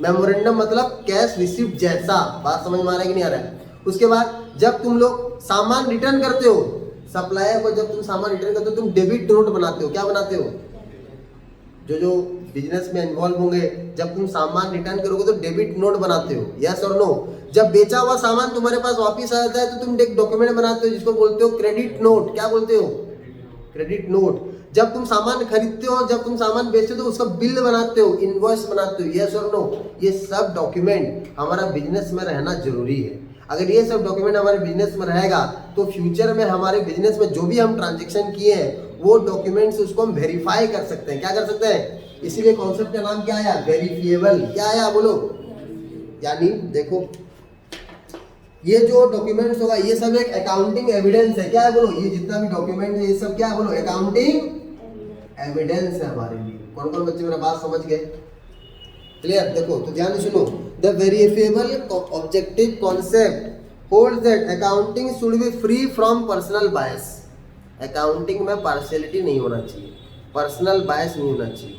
[SPEAKER 1] मेमोरेंडम मतलब कैश रिसीप्ट जैसा। बात समझ में आ रहा है कि नहीं आ रहा है? उसके बाद जब तुम लोग सामान रिटर्न करते हो, सप्लायर को जब तुम सामान रिटर्न करते हो तुम डेबिट नोट बनाते हो। क्या बनाते हो? जो बिजनेस में इन्वॉल्व होंगे, जब तुम सामान रिटर्न करोगे तो डेबिट नोट बनाते हो। यस और नो? जब बेचा हुआ सामान तुम्हारे पास वापस आ जाता है तो तुम एक डॉक्यूमेंट बनाते हो जिसको बोलते हो क्रेडिट नोट। क्या बोलते हो? Credit note. जब तुम सामान खरीदते हो, जब तुम सामान बेचते हो तो उसका बिल बनाते हो, इनवॉइस बनाते हो। यस और नो? ये सब डॉक्यूमेंट हमारा बिजनेस में रहना जरूरी है। अगर ये सब डॉक्यूमेंट हमारे बिजनेस में रहेगा तो फ्यूचर में हमारे बिजनेस में जो भी हम ट्रांजैक्शन किए हैं वो डॉक्यूमेंट्स उसको हम वेरीफाई कर सकते हैं। क्या कर सकते हैं? इसीलिए कॉन्सेप्ट का नाम क्या आया? वेरीफिएबल। क्या आया? बोलो। यानी देखो, ये जो डॉक्यूमेंट्स होगा ये सब एक अकाउंटिंग एविडेंस है। क्या है? बोलो। ये जितना भी डॉक्यूमेंट है ये सब क्या है? बोलो, अकाउंटिंग एविडेंस है हमारे लिए। कौन कौन बच्चे मेरा बात समझ गए? क्लियर? देखो तो ध्यान से सुनो। The verifiable objective concept holds that accounting should be free from personal bias. Accounting में पार्शियलिटी नहीं होना चाहिए, पर्सनल बायस नहीं होना चाहिए।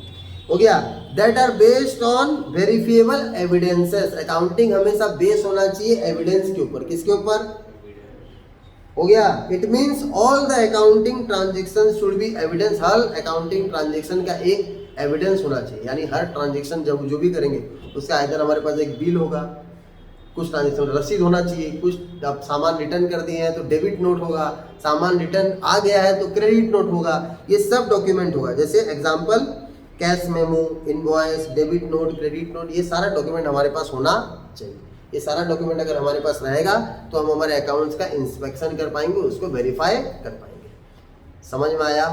[SPEAKER 1] हो गया? That are based on verifiable evidences. Accounting हमेशा बेस होना चाहिए एविडेंस के ऊपर। किसके ऊपर? हो गया? It means all the accounting transaction should be evidence. हर अकाउंटिंग ट्रांजेक्शन का एक एविडेंस होना चाहिए। यानी हर ट्रांजेक्शन जब जो भी करेंगे उसका आइदर हमारे पास एक बिल होगा, कुछ ट्रांजेक्शन रसीद होना चाहिए, कुछ आप सामान रिटर्न कर दिए हैं तो डेबिट नोट होगा, सामान रिटर्न आ गया है तो क्रेडिट नोट होगा, ये सब डॉक्यूमेंट होगा। जैसे example cash memo, invoice, debit note, credit note, ये सारा डॉक्यूमेंट हमारे पास होना चाहिए। ये सारा डॉक्यूमेंट अगर हमारे पास रहेगा तो हम हमारे अकाउंट्स का इंस्पेक्शन कर पाएंगे, उसको वेरीफाई कर पाएंगे। समझ में आया?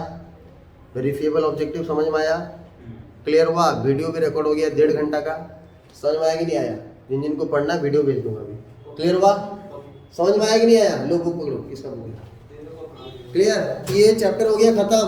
[SPEAKER 1] वेरीफिएबल ऑब्जेक्टिव समझ में आया? क्लियर हुआ? वीडियो भी रिकॉर्ड हो गया 1.5 घंटा का। समझ में आया कि नहीं आया? जिनको पढ़ना वीडियो भेज दूंगा अभी। क्लियर हुआ? समझ में आया कि नहीं आया? लो बुक पकड़ो, किसका बुक है? क्लियर? ये चैप्टर हो गया खत्म।